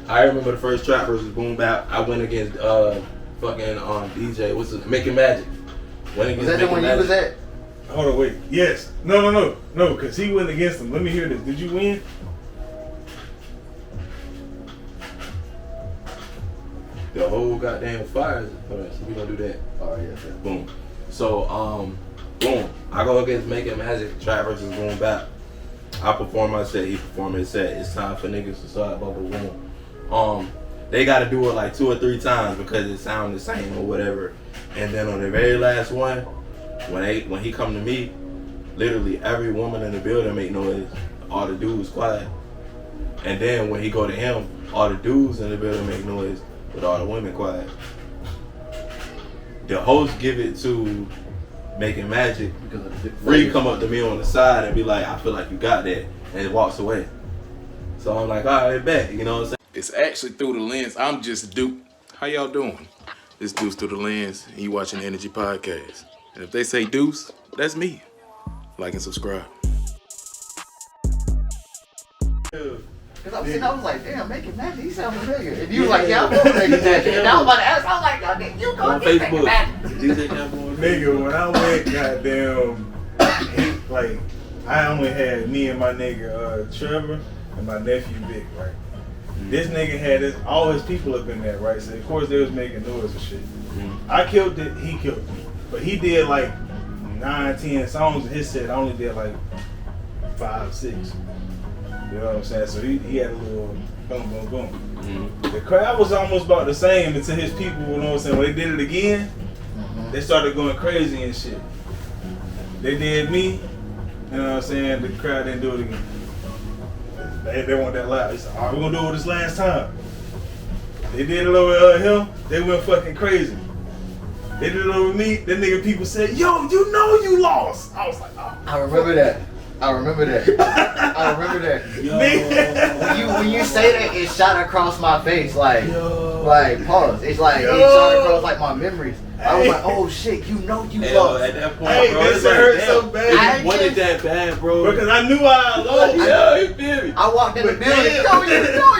I remember the first trap versus boom bap. I went against, DJ, what's it, Making Magic.
Was that the one you was at?
Hold on, wait. Yes. No, because he went against him. Let me hear this. Did you win?
The whole goddamn fire. Alright, so we gonna do that.
Oh, yeah.
Boom. So, boom. I go against Making Magic, trap versus boom bap. I perform my set, he perform his set. It's time for niggas to start bubble boom. They gotta do it like 2 or 3 times because it sounds the same or whatever. And then on the very last one, when he come to me, literally every woman in the building make noise. All the dudes quiet. And then when he go to him, all the dudes in the building make noise, but all the women quiet. The host give it to Making Magic. Free come up to me on the side and be like, I feel like you got that, and walks away. So I'm like, all right, bet. You know what I'm saying?
It's actually Through the Lens. I'm just Duke. How y'all doing? It's Deuce Through the Lens, and you watching the Energy Podcast. And if they say Deuce, that's me. Like and subscribe.
Because I was like, damn, Making Magic, he sounds familiar. And you was like, yeah, I'm going to Making Magic. And I was about to ask, I was like, yo, nigga, you go to Making Magic.
Nigga, when I went, goddamn, like, I only had me and my nigga Trevor and my nephew Vic, right? This nigga had all his people up in there, right? So of course they was making noise and shit. I killed it, he killed it. But he did like 9, 10 songs in his set. I only did like 5, 6. You know what I'm saying? So he had a little boom, boom, boom. The crowd was almost about the same until his people, you know what I'm saying, when they did it again, they started going crazy and shit. They did me, you know what I'm saying, the crowd didn't do it again. They weren't that loud. They said, all right, we're gonna do it this last time. They did it over him, they went fucking crazy. They did it over me, that nigga people said, yo, you know you lost. I was like, oh.
I remember that. I remember that. I remember that. Yo. When you say that, it shot across my face like pause. It's like it shot across like my memories. I was like, oh shit, you lost.
At that point, bro,
this hurt so bad.
I wanted that bad, bro.
Because I knew I lost.
Yeah, you feel me?
I walked in the building.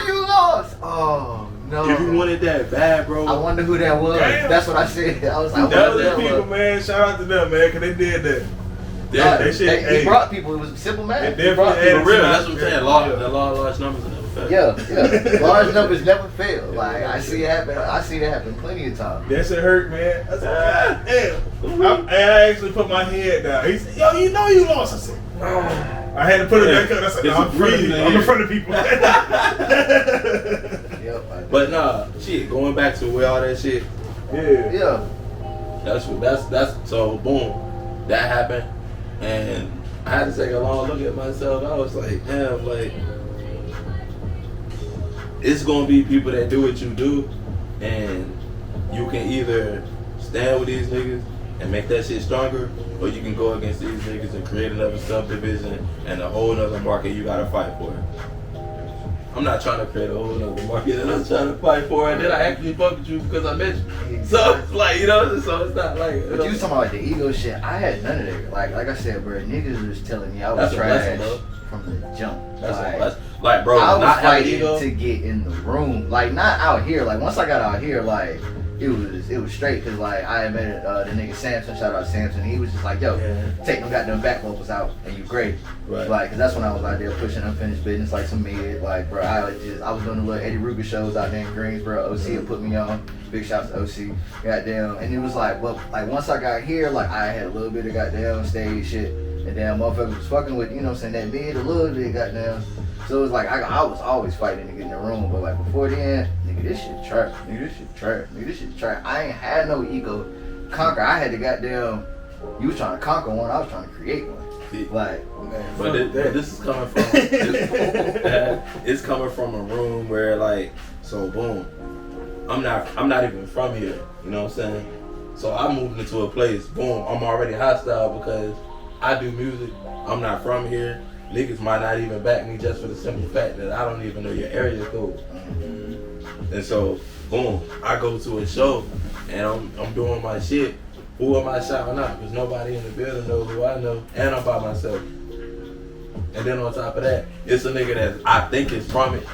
You lost. Oh no.
If you wanted that bad, bro.
I wonder who that was.
Damn.
That's what I said. I was like,
that was the people, man. Shout out to them, man, because they did that.
Yeah,
that shit.
He brought people. It was simple math.
They
brought
definitely
For real, that's what I'm saying. The law of large numbers never fail.
Yeah. Large numbers never fail. Like I see it happen. I see that happen plenty of times.
That shit hurt, man. I said, damn. I actually put my head down. He said, yo, you know you lost. I said, oh. I had to put it back up. I said, no, I'm in front of people.
Yep.
But nah, shit. Going back to where all that shit.
Yeah.
That's so boom, that happened, and I had to take a long look at myself. I was like, damn, like it's gonna be people that do what you do, and you can either stand with these niggas and make that shit stronger, or you can go against these niggas and create another subdivision and a whole nother market you gotta fight for. I'm not trying to create a whole nother market that I'm trying to fight for, and then I actually fuck with you because I met you. So it's like, you know, so it's not like.
But you was talking about like the ego shit. I had none of that. Like I said, bro, niggas was telling me I was trash from the jump.
Like, bro,
I was
not
fighting to get in the room. Like not out here. Like once I got out here, like it was straight because like I had met the nigga Samson. Shout out Samson. He was just like, yo, take them goddamn back vocals out and you great.
Right.
Like, cause that's when I was out there pushing unfinished business, like some mid. Like, bro, I was doing the little Eddie Ruger shows out there in Greensboro. OC had put me on. Big shouts to OC. Goddamn. And it was like, well, like once I got here, like I had a little bit of goddamn stage shit. And damn motherfuckers was fucking with, you know what I'm saying, that mid a little bit, goddamn. So it was like, I was always fighting to get in the room. But like before then, nigga, this shit trash. Nigga, this shit trash. Nigga, this shit trash. I ain't had no ego conquer. I had to goddamn, you was trying to conquer one, I was trying to create one. Like, man,
but this is coming from it's coming from a room where like, so boom, I'm not even from here, you know what I'm saying? So I moved into a place, boom, I'm already hostile because I do music, I'm not from here. Niggas might not even back me just for the simple fact that I don't even know your area code. And so boom, I go to a show and I'm doing my shit. Who am I shouting out? Because nobody in the building knows who I know, and I'm by myself. And then on top of that, it's a nigga that I think is from it.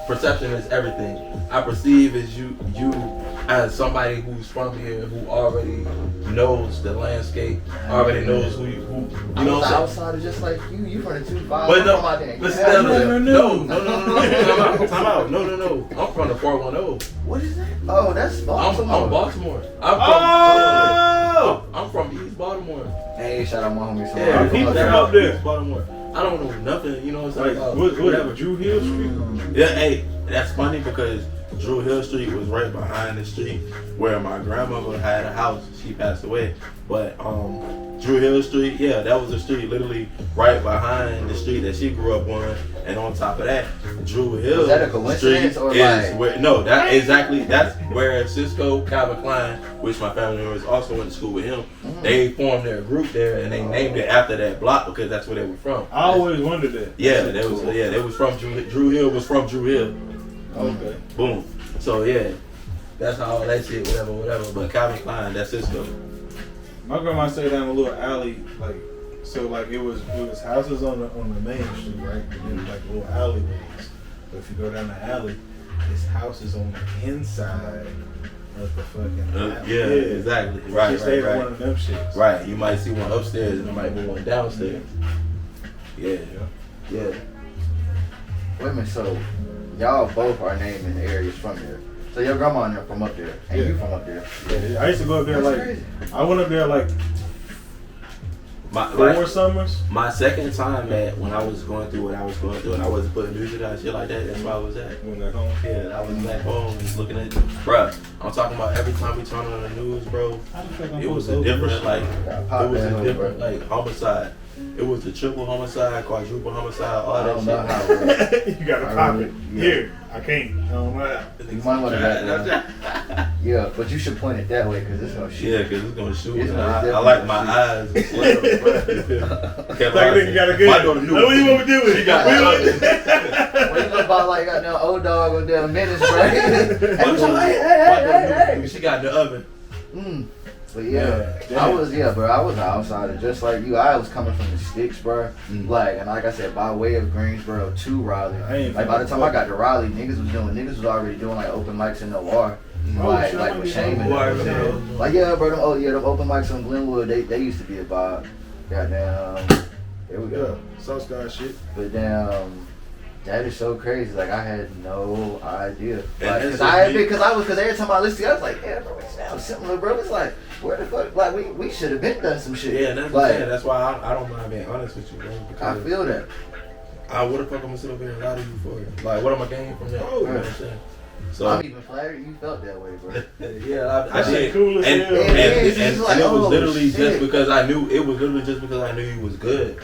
Perception is everything. I perceive as you as somebody who's from here, who already knows the landscape, already knows who you know what I'm saying?
Outside is just like you from the 2-5.
But no, listen, no, time out. No. I'm from the 410.
What is that? Oh, that's Baltimore.
I'm Baltimore. I'm from East Baltimore.
Hey, shout out my homie.
Yeah,
people up there.
East Baltimore. I don't know nothing, you know what I'm saying?
Like, whatever, Drew Hill Street?
Yeah, hey, that's funny because Drew Hill Street was right behind the street where my grandmother had a house. She passed away. But Drew Hill Street, yeah, that was the street literally right behind the street that she grew up on. And on top of that, Drew Hill
is that a coincidence
Street
or
is
like...
where, that's where Cisco, Calvin Klein, which my family members also went to school with him. They formed their group there and they named it after that block because that's where they were from.
I always wondered that.
Yeah, they was from Drew Hill was from Drew Hill.
Okay.
Boom. So yeah, that's how all that shit, whatever. But Calvin Klein, that's Cisco.
My grandma stayed down a little alley, like, so like it was houses on the main street, right? And then like little alleyways. But if you go down the alley, it's houses on the inside of the fucking alley.
Yeah, exactly. Right,
She stayed
right.
on one of them shits.
Right. You might see one upstairs and there might be one downstairs. Yeah.
Wait a minute, so y'all both are naming areas from there. So your grandma and them from up there, and you from up there.
Yeah, I used to go up there
That's
like
crazy.
I went up there like 4 summers.
My second time when I was going through what I was going through and I wasn't putting music out, shit like that, that's where I was at.
Went back home.
Yeah, I was back home just looking at, bruh, I'm talking about every time we turn on the news, bro, it was a different, like homicide. It was the triple homicide, quadruple homicide, all that shit.
You gotta pop it. Here, I can't. I don't know how.
You might want to Yeah, but you should point it that way because it's gonna shoot.
Yeah, because it's gonna shoot.
It's
I like my eyes. It's like
Like nigga got a good.
My daughter knew.
What you want me to do with
She
it?
got
When you look about like goddamn old dog on damn minutes, bro.
Hey. She got the oven.
But yeah, I was an outsider just like you. I was coming from the sticks, bro. Like, and like I said, by way of Greensboro to Raleigh. Like by the time I got to Raleigh, niggas was already doing like open mics in the war. Like with Shame and everything. Like yeah, bro, them open mics on Glenwood, they used to be a vibe. Goddamn, there we go.
South Sky shit.
But damn, that is so crazy. Like I had no idea. Like,
And
cause every time I listened to it, I was like, yeah, bro, it sounds similar, bro. It's like, where the fuck? Like we should have been done some shit.
Yeah, that's
like,
that's why I don't mind being honest with you, bro.
I
Because
feel that.
what the fuck I'm gonna sit up here and lie to you for? Like, what am I gaining from that? You know what I'm saying? So
I'm even flattered you felt that way, bro.
yeah, I did.
Cool as
And
hell.
it was literally
shit.
just because I knew it was literally just because I knew you was good.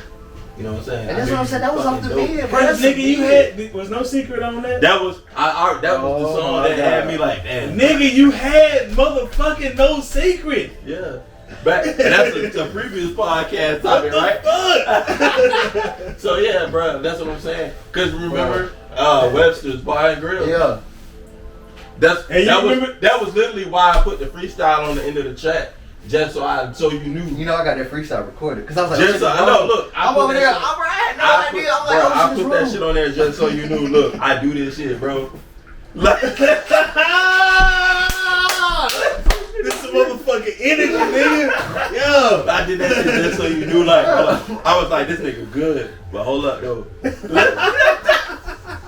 You know what I'm saying?
And that's what I'm saying. That was off the bed, bro.
Cause nigga, you had was no secret on that.
That was that was the song that had me like, damn.
Nigga, you had motherfucking no secret.
Yeah. Back, and that's a previous podcast topic, right?
Fuck.
So yeah, bro, that's what I'm saying. Cause remember, Webster's Bar and Grill.
Yeah.
That was literally why I put the freestyle on the end of the track, just so you knew.
You know I got that freestyle recorded because I was like,
Just so I know, look,
I'm over there. I'm right. No idea. I'm like,
I put that shit on there just so you knew. Look, I do this shit, bro. Like,
This is a motherfucking energy, nigga. Yo.
I did that shit just so you knew. Like, I was like, this nigga good, but hold up though.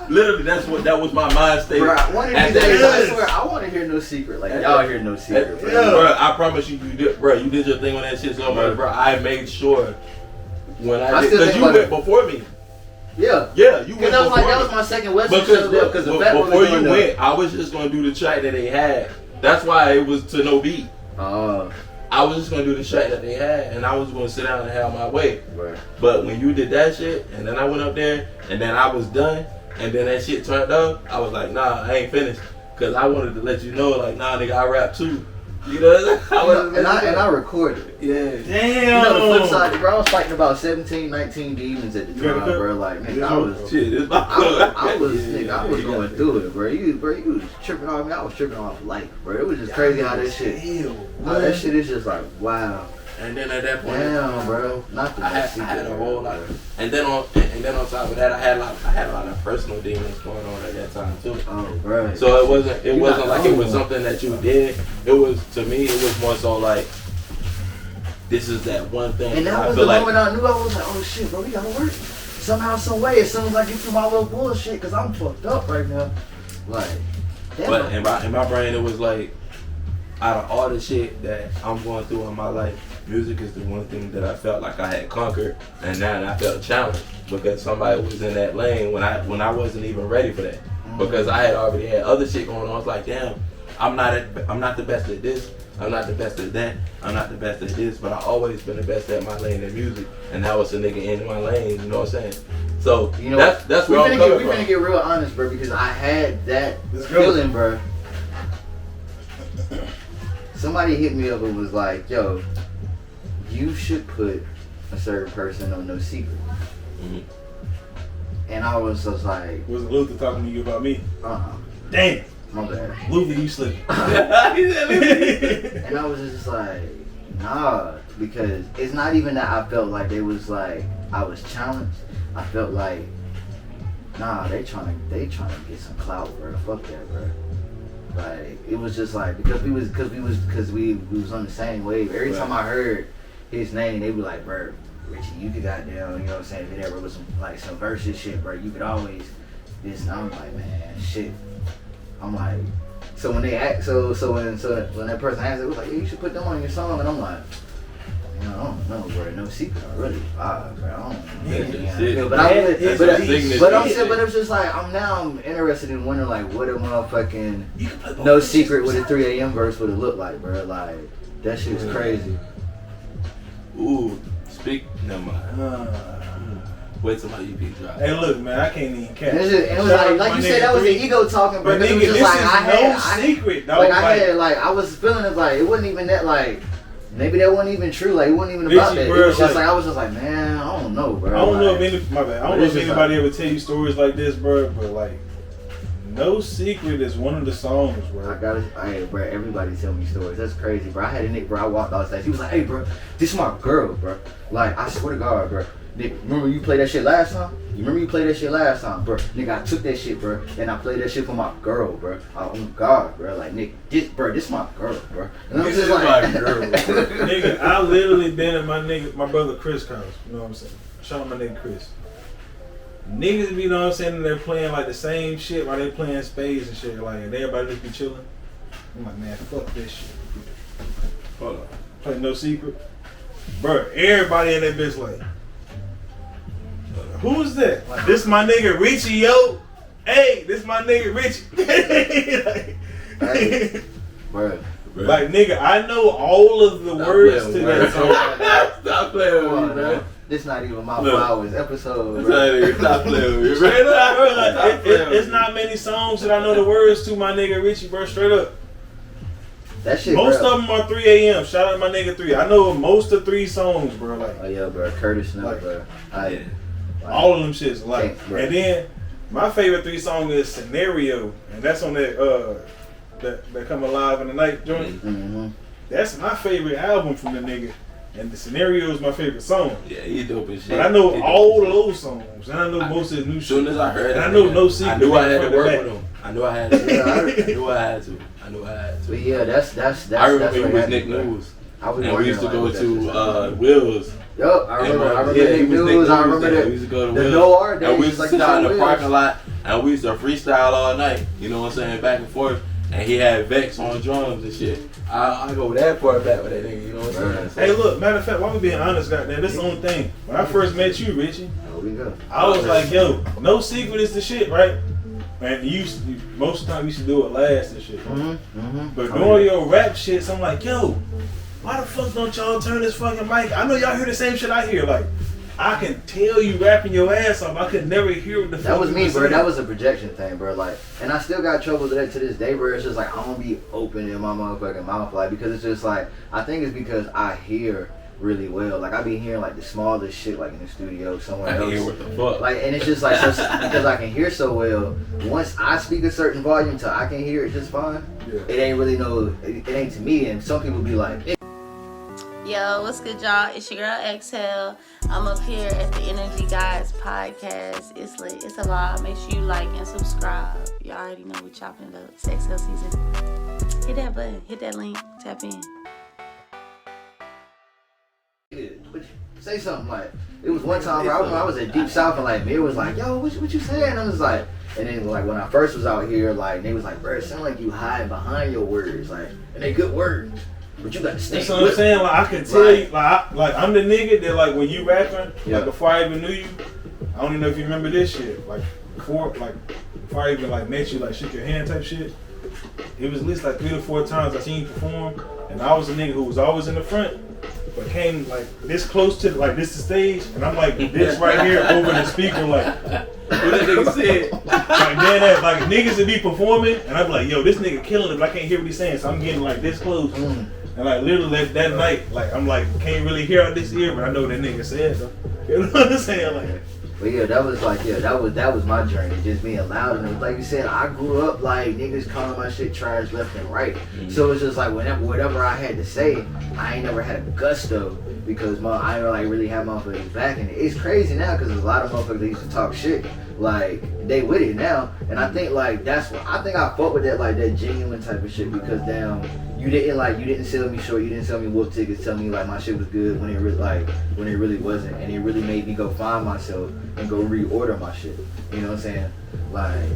Literally, that was my mind state.
Bro, one of these days, I swear, I want to hear no secret. Like y'all hear no secret, bro.
Bro, I promise you did, bro. You did your thing on that shit so much, bro. I made sure when I did, because you went before me.
Yeah.
Yeah, you went before me.
That was my second Western show because
before you went, I was just gonna do the track that they had. That's why it was to no beat. I was just gonna do the track that they had, and I was gonna sit down and have my way.
Right.
But when you did that shit, and then I went up there, and then I was done, and then that shit turned up, I was like, nah, I ain't finished, cause I wanted to let you know, like, nah, nigga, I rap too. You know,
I recorded.
Yeah.
Damn.
You know the flip side, bro. I was fighting about 17, 19 demons at the time, bro. Like, nigga, I was going through it, bro. You was tripping off me. I was tripping off life, bro. It was just crazy how that shit. That shit is just like, wow.
And then at that point,
damn, bro. Not
I had a whole lot of, and then on top of that, I had a lot of personal demons going on at that time too.
Oh, bro.
So it wasn't like it was something that you did. It was, to me, it was more so like, this is that one thing.
And that was the moment I knew. I was like, oh shit, bro, we gotta work somehow, some way. As soon as I get through my little bullshit, cause I'm fucked up right now. Like, damn.
But in my brain, it was like, out of all the shit that I'm going through in my life, music is the one thing that I felt like I had conquered, and now I felt challenged because somebody was in that lane when I wasn't even ready for that. Because I had already had other shit going on. I was like, damn, I'm not the best at this. I'm not the best at that. I'm not the best at this. But I always been the best at my lane in music, and now it's a nigga in my lane. You know what I'm saying? So
you know
that's where I'm coming from.
We're gonna get real honest, bro, because I had that feeling, bro. Somebody hit me up and was like, yo, you should put a certain person on No Secret.
Mm-hmm.
And I was just like,
Was Luther talking to you about me? Damn.
My bad.
Luther, you slipping.
And I was just like, nah, because it's not even that I felt like it was like I was challenged. I felt like, nah, they trying to get some clout, bro. Fuck that, bro. Like, it was just like, because we was on the same wave. Every time I heard his name, they be like, bro, Richie, you could goddamn, you know what I'm saying, if it ever was some versus shit, bro, you could always this. And I'm like, man, shit. I'm like, so when they act, so when that person asked, it was like, yeah, you should put them on your song, and I'm like, you know, I don't know, bro. No Secret already vibes, bro. I don't know. But it's just like I'm interested in wondering like what a motherfucking No Secret with a 3 a.m. verse would have looked like, bro. Like that shit is crazy.
Ooh, never mind. Wait till my EP drop.
Hey, look, man, I can't even catch.
It was like you said, that was the ego talking, bro.
But nigga,
it was just
this
like,
is no secret, dog.
Like I had, like I was feeling it, like it wasn't even that, like maybe that wasn't even true. Like it wasn't even about that. It was just like I was just like, man, I don't know, bro.
I don't know
like,
if I don't know if anybody ever tell you stories like this, bro. But like, No Secret is one of the songs, bro.
Hey, bro, everybody tell me stories. That's crazy, bro. I had a nigga, bro. I walked off stage. He was like, hey, bro, this is my girl, bro. Like, I swear to God, bro. Nick, remember you played that shit last time? Bro? Nigga, I took that shit, bro, and I played that shit for my girl, bro. Oh God, bro. Like, Nick, this my girl, bro. And I'm just like,
my girl, bro. Nigga, I literally been at my brother Chris' house. You know what I'm saying? Shout out my nigga Chris. Niggas be, you know what I'm saying, they're playing like the same shit while they playing spades and shit, like, and everybody just be chilling. I'm like, man, fuck this shit. Hold on. Play No Secret. Bro, everybody in that bitch like, who is that? Like, this my nigga Richie, yo. Hey, this my nigga Richie.
hey, bro.
Like, nigga, I know all of the words to that song.
Stop playing with me, man.
This not even my flowers episode, bro.
Stop playing with me.
Straight up, bro. Like, it's not many songs that I know the words to, my nigga Richie, bro. Straight up.
That shit,
most
bro.
of them are 3 a.m. Shout out my nigga 3. I know most of 3 songs, bro. Like,
oh yeah, bro. Curtis Snow,
like,
bro.
All of them shits. Like,
right.
And then my favorite 3 song is Scenario, and that's on that that Come Alive in the Night joint.
Mm-hmm.
That's my favorite album from the nigga. And the Scenario is my favorite song.
Yeah, he dope as shit.
But I know all of those songs, and I know most of his new shit.
As soon as I heard it,
I know No Secret.
I knew I had to work with him. I knew I had to.
But yeah, that's
I remember
that's
he was Nick News.
And
we used to go to Will's.
Yup, I remember Nick News. I remember
we used to go to
the No Art days.
And we used to
like
sit out in the
Will's.
parking lot, and we used to freestyle all night. You know what I'm saying? Back and forth. And he had Vex on drums and shit. I go that far back with that nigga, you know what I'm saying?
Hey, look, matter of fact, why we being honest, goddamn, this is the only thing. When I first met you, Richie, I was like, yo, No Secret is the shit, right? And most of the time you used to do it last and shit. But doing your rap shit, so I'm like, yo, why the fuck don't y'all turn this fucking mic? I know y'all hear the same shit I hear. Like, I can tell you rapping your ass off. I could never hear what the fuck.
That was me, bro. That was a projection thing, bro. Like, and I still got trouble with that to this day, bro. It's just like I don't be opening my motherfucking mouth, like, because it's just like I think it's because I hear really well. Like I be hearing like the smallest shit, like in the studio somewhere else.
I hear what the fuck.
Like, and it's just like so, because I can hear so well. Once I speak a certain volume, till I can hear it just fine. Yeah. It ain't really it ain't to me. And some people be like.
Yo, what's good, y'all? It's your girl Exhale. I'm up here at the Energy Gawds podcast. It's lit. It's a lot. Make sure you like and subscribe. You already know we chopping it up. It's Exhale season. Hit that button. Hit that link. Tap in.
Say something like it was one time where I was at Deep South and like Mir was like, yo, what you saying? I was like, and then like when I first was out here, like they was like, bro, it sound like you hide behind your words, like, and they good words. But you gotta stay.
That's what I'm saying. Like I can tell you, like I'm the nigga that like when you rapping, like before I even knew you, I don't even know if you remember this shit. Like before I even like met you, like shake your hand type shit. It was at least like 3 to 4 times I seen you perform, and I was a nigga who was always in the front, but came like this close to like this the stage, and I'm like this right here over the speaker, like what that nigga said. Like then like niggas would be performing, and I'm like, yo, this nigga killing it, but I can't hear what he's saying, so I'm getting like this close. And like literally that night, like I'm like can't really hear out this ear, but I know what that nigga said. So, you know what I'm saying? Like,
but yeah, that was like that was my journey, just being loud. And it was like you said, I grew up like niggas calling my shit trash left and right. So it's just like whatever I had to say, I ain't never had a gusto because I ain't like really have motherfuckers back. And it's crazy now because there's a lot of motherfuckers that used to talk shit. Like they with it now, and I think like that's what I think I fought with that, like that genuine type of shit, because damn, you didn't sell me short, you didn't sell me wolf tickets, tell me like my shit was good when it really wasn't, and it really made me go find myself and go reorder my shit. You know what I'm saying? Like,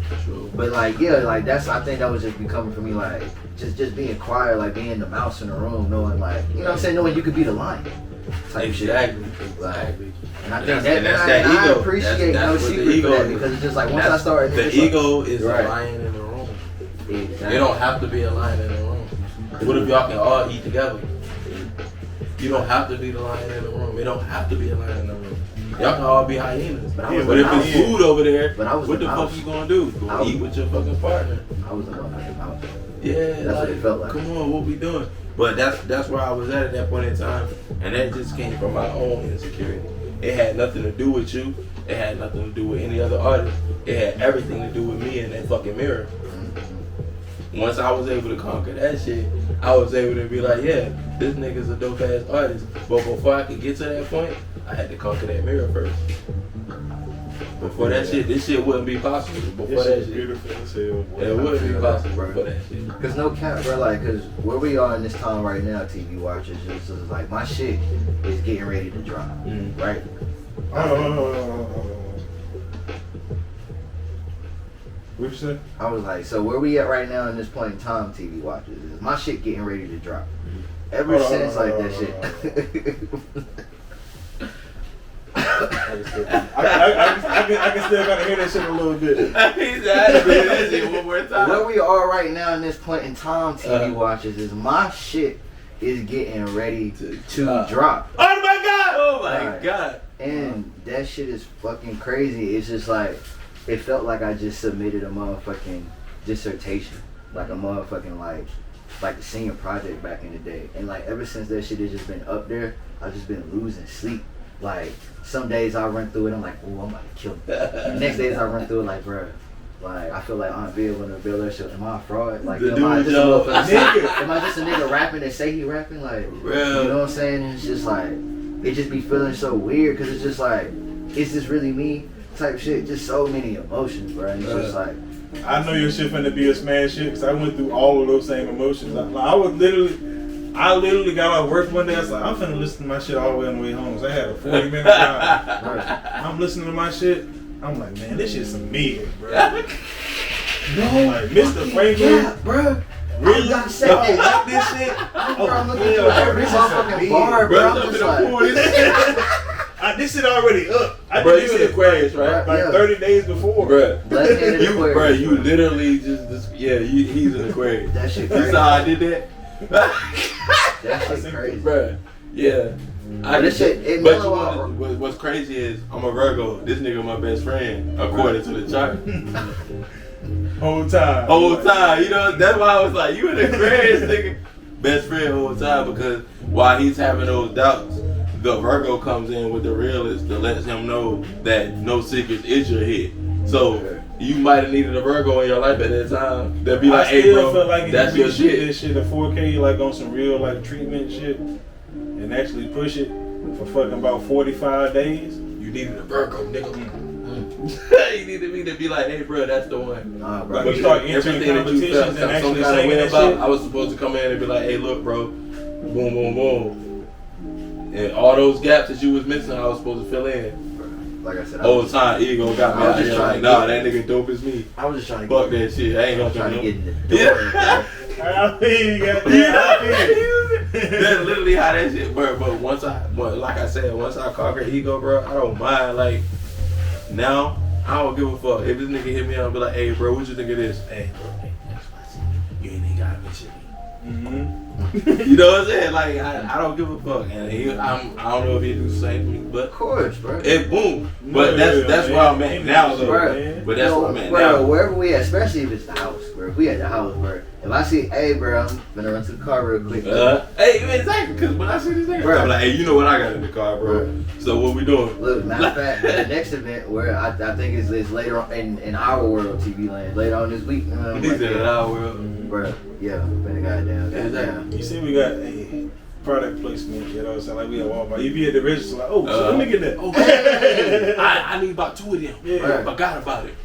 but like yeah, like I think that was just becoming for me, like just being quiet, like being the mouse in the room, knowing like you know what I'm saying, knowing you could be the lion type
exactly.
Shit. Like, and I think
that's that ego.
I appreciate No Secret for that, because it's just like once I started,
the ego is a lion in the room. Exactly. It don't have to be a lion in the room. What if y'all can all eat together? You don't have to be the lion in the room. It don't have to be a lion in the room. Y'all can all be hyenas.
But I was
But if it's food over there,
But I was
what
the
the
mouse.
fuck you gonna do? Go eat with your fucking partner.
I was the motherfucking mouse.
Yeah,
That's what it felt like.
Come on, what we doing? But that's where I was at that point in time, and that just came from my own insecurity. It had nothing to do with you. It had nothing to do with any other artist. It had everything to do with me in that fucking mirror. Once I was able to conquer that shit, I was able to be like, yeah, this nigga's a dope ass artist. But before I could get to that point, I had to conquer that mirror first. Before that shit, this shit wouldn't be possible. Before that shit,
beautiful as hell.
it wouldn't be possible before that shit.
Cause no cap, bro. Like, cause where we are in this time right now, TV watchers, just like my shit is getting ready to drop, right?
What you say?
I was like, so where we at right now in this point in time, TV watchers, is my shit getting ready to drop. Ever since like that shit.
I can still gotta hear that shit a little bit.
He's out of that shit one more time.
Where we are right now in this point in time, TV watchers, is my shit is getting ready to drop.
Oh my god! Oh my
Right.
god!
And that shit is fucking crazy. It's just like, it felt like I just submitted a motherfucking dissertation. Like a motherfucking like the senior project back in the day. And like ever since that shit has just been up there, I've just been losing sleep. Like some days I run through it, I'm like, oh, I'm about to kill it. The next days I run through it like, bruh, like I feel like Aunt Bill when the Bill that shit, am I a fraud? Like am I just a nigga rapping and say he rapping? Like, you know what I'm saying? And it's just like, it just be feeling so weird because it's just like, is this really me? Type shit, just so many emotions, bro. And it's just like,
I know your shit finna be a smash shit because I went through all of those same emotions. I literally got off work one day. I was like, I'm finna listen to my shit all the way on the way home. So I had a 40-minute drive. I'm listening to my shit. I'm like, man, this shit's some meat, bro.
no,
like Mr. Franklin,
bro.
really?
Like this shit. I'm looking for every motherfucking bar, bro. I'm just like,
this shit already up. I
Bro,
did
you in
this
Aquarius, right?
like 30 days before.
Bro,
Aquarius,
you literally just he's an Aquarius.
That shit
You
crazy.
saw I did that?
That shit crazy.
Bro, yeah.
This shit, it
But
mellow out.
what's crazy is I'm a Virgo. This nigga my best friend, according to the chart.
Whole time.
Whole time, you know, that's why I was like, you an Aquarius nigga. Best friend whole time, because while he's having those doubts, the Virgo comes in with the realist that lets him know that no secrets is your hit. So you might have needed a Virgo in your life at that time. They'll be like,
I
hey
still
bro,
feel like
that's
if
your
you shoot
shit.
this shit at 4K, like on some real like treatment shit, and actually push it for fucking about 45 days.
You needed a Virgo, nigga. You needed me to be like, hey bro, that's the one.
Nah, bro.
Like we start entering
Everything that you
competitions
felt
and
some
actually
kind of
singing
way
that
about,
shit.
I was supposed to come in and be like, hey look bro, boom, boom, boom. And all those gaps that you was missing, I was supposed to fill in.
Like I said,
Whole time, ego got me
I was
out
just
here
trying
like,
to
nah,
get-
that nigga dope as me.
I was just trying to
Fuck
get,
that shit. I ain't gonna
trying to
do
get
no.
in the door.
I feel you, goddamn. I feel
That's literally how that shit, bro. But like I said, once I conquer ego, bro, I don't mind. Like now, I don't give a fuck if this nigga hit me up and be like, hey, bro, what you think of this? Hey, bro, you ain't even gotta mention me. You know what I'm saying? Like I don't give a fuck, and I don't know if he do the same for me, but
Of course, bro.
it boom. But that's where I'm at now, though.
Bro.
But that's where I'm at
bro,
now.
wherever we at, especially if it's the house, bro. If we at the house, bro. If I see, hey, bro, I'm gonna run to the car real quick.
Hey, exactly. Because when I see this nigga, I'm like, hey, you know what I got in the car, bro. So what we doing?
Look, matter of fact, the next event where I think is later on in our world, TV land, later on this week.
He said in our world.
Bro, yeah, been goddamn.
You see, we got a product placement, you know what I'm saying? Like we at Walmart. You be at the register, like, oh, so let me get that.
Okay. I need about 2 of them.
Yeah.
I forgot about it.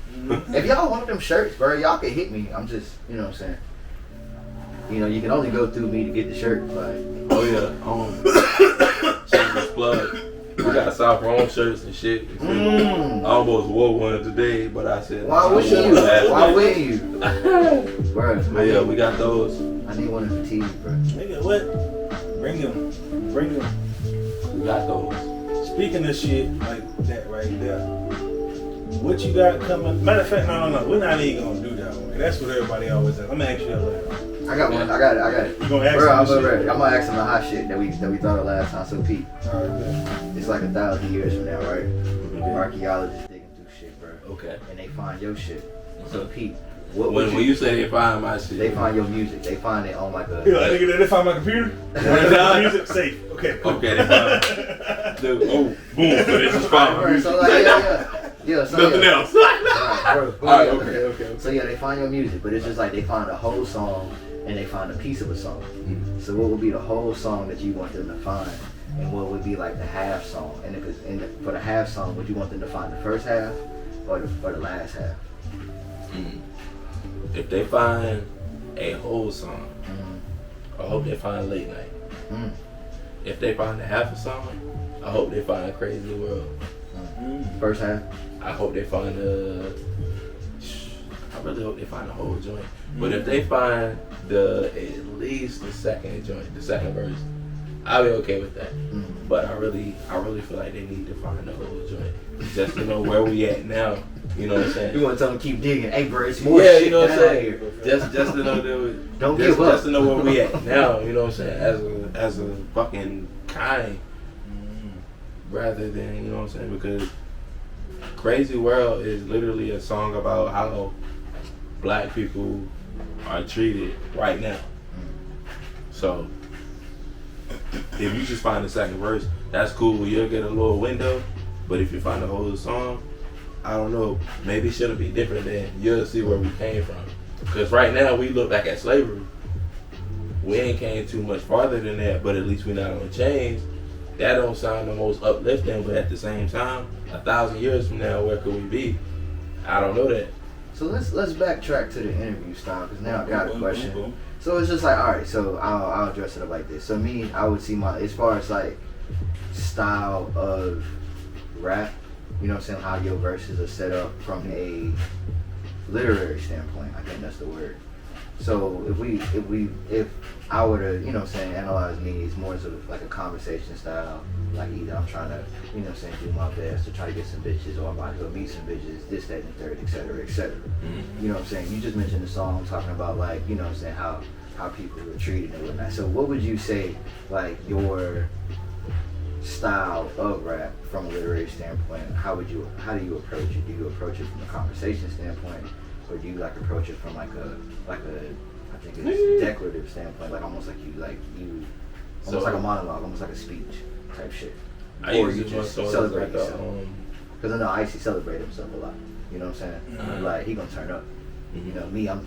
If y'all want them shirts, bro, y'all can hit me. I'm just, you know what I'm saying? You know, you can only go through me to get the shirt. Like,
Oh yeah. Shameless plug. We got South Rome shirts and shit. I almost wore one today, but I said,
why wouldn't you? Why wouldn't you? Bro,
But yeah, we got those.
I need one of the tees, bro.
Nigga, what? Bring them.
We got those.
Speaking of shit like that right there, what you got coming? Matter of fact, no. We're not even gonna do that one. That's what everybody always says. I'm gonna ask you that later.
I got one. I got it.
You gonna ask
Bro,
him?
I'm gonna ask him the hot shit that we thought of last time. So Pete,
Alright,
it's like 1,000 years from now, right? Archaeologists digging through shit, bro.
Okay.
And they find your shit. So Pete,
when you say they find my shit,
they find your music. They find it on like a.
Yeah, I think they find my computer. Music safe. Okay.
Okay, they find. Boom. So this is fine.
Right, so like, yeah. So
Nothing
yeah.
else.
Alright, bro.
Alright, okay.
So yeah, they find your music, but it's just like they find a whole song and they find a piece of a song.
Mm-hmm.
So what would be the whole song that you want them to find, and what would be like the half song? And for the half song, would you want them to find the first half or the last half?
If they find a whole song, I hope they find Late Night. If they find a half a song, I hope they find Crazy World.
First half?
I hope they find I really hope they find the whole joint. But if they find at least the second joint, the second verse, I'll be okay with that. But I really feel like they need to find the whole joint just to know where we at now. You know what I'm saying?
You want to tell them keep digging? Hey, bro, it's more
Yeah,
shit.
you know what I'm saying?
Here.
Just to know that
Don't give up.
Just to know where we at now. You know what I'm saying? As a fucking kind, rather than, you know what I'm saying? Because Crazy World is literally a song about how black people are treated right now. So if you just find the second verse, that's cool. You'll get a little window. But if you find the whole song, I don't know, maybe it shouldn't be different. Then you'll see where we came from. Because right now we look back at slavery. We ain't came too much farther than that, but at least we're not on chains. That don't sound the most uplifting, but at the same time, 1,000 years from now, where could we be? I don't know that.
So let's backtrack to the interview style, because now I got a question. So it's just like, all right, so I'll address it up like this. So me, I would see as far as like style of rap, you know what I'm saying, how your verses are set up from a literary standpoint. I think that's the word. So if I were to, you know what I'm saying, analyze me, it's more sort of like a conversation style. Like either I'm trying to, you know what I'm saying, do my best to try to get some bitches, or I'm about to go meet some bitches, this, that, and the third, et cetera, et cetera. You know what I'm saying? You just mentioned the song talking about like, you know what I'm saying, how people were treated and whatnot. So what would you say, like, your style of rap from a literary standpoint, how do you approach it? Do you approach it from a conversation standpoint, or do you like approach it from like a I think it's declarative standpoint, like almost like almost like a monologue, almost like a speech type shit? Or you just celebrate yourself? Because I know Icy celebrate himself a lot. You know what I'm saying? Like he gonna turn up. You know me, I'm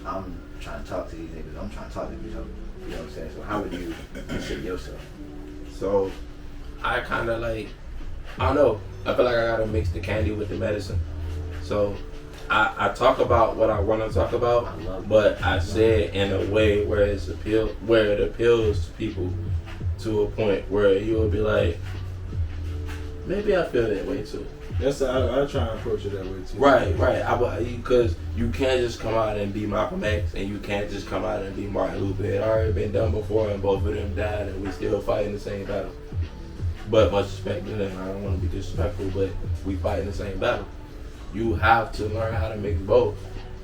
trying to talk to these niggas. I'm trying to talk to these hoes. You know what I'm saying? So how would you consider yourself?
So I kind of like, I don't know. I feel like I gotta mix the candy with the medicine. So I talk about what I want to talk about, but I say it in a way where it appeals to people to a point where you'll be like, maybe I feel that way too.
I try and approach it that way too.
Right. Because you can't just come out and be Malcolm X, and you can't just come out and be Martin Luther. It already been done before, and both of them died, and we still fighting the same battle. But much respect to them. I don't want to be disrespectful, but we fighting the same battle. You have to learn how to mix both.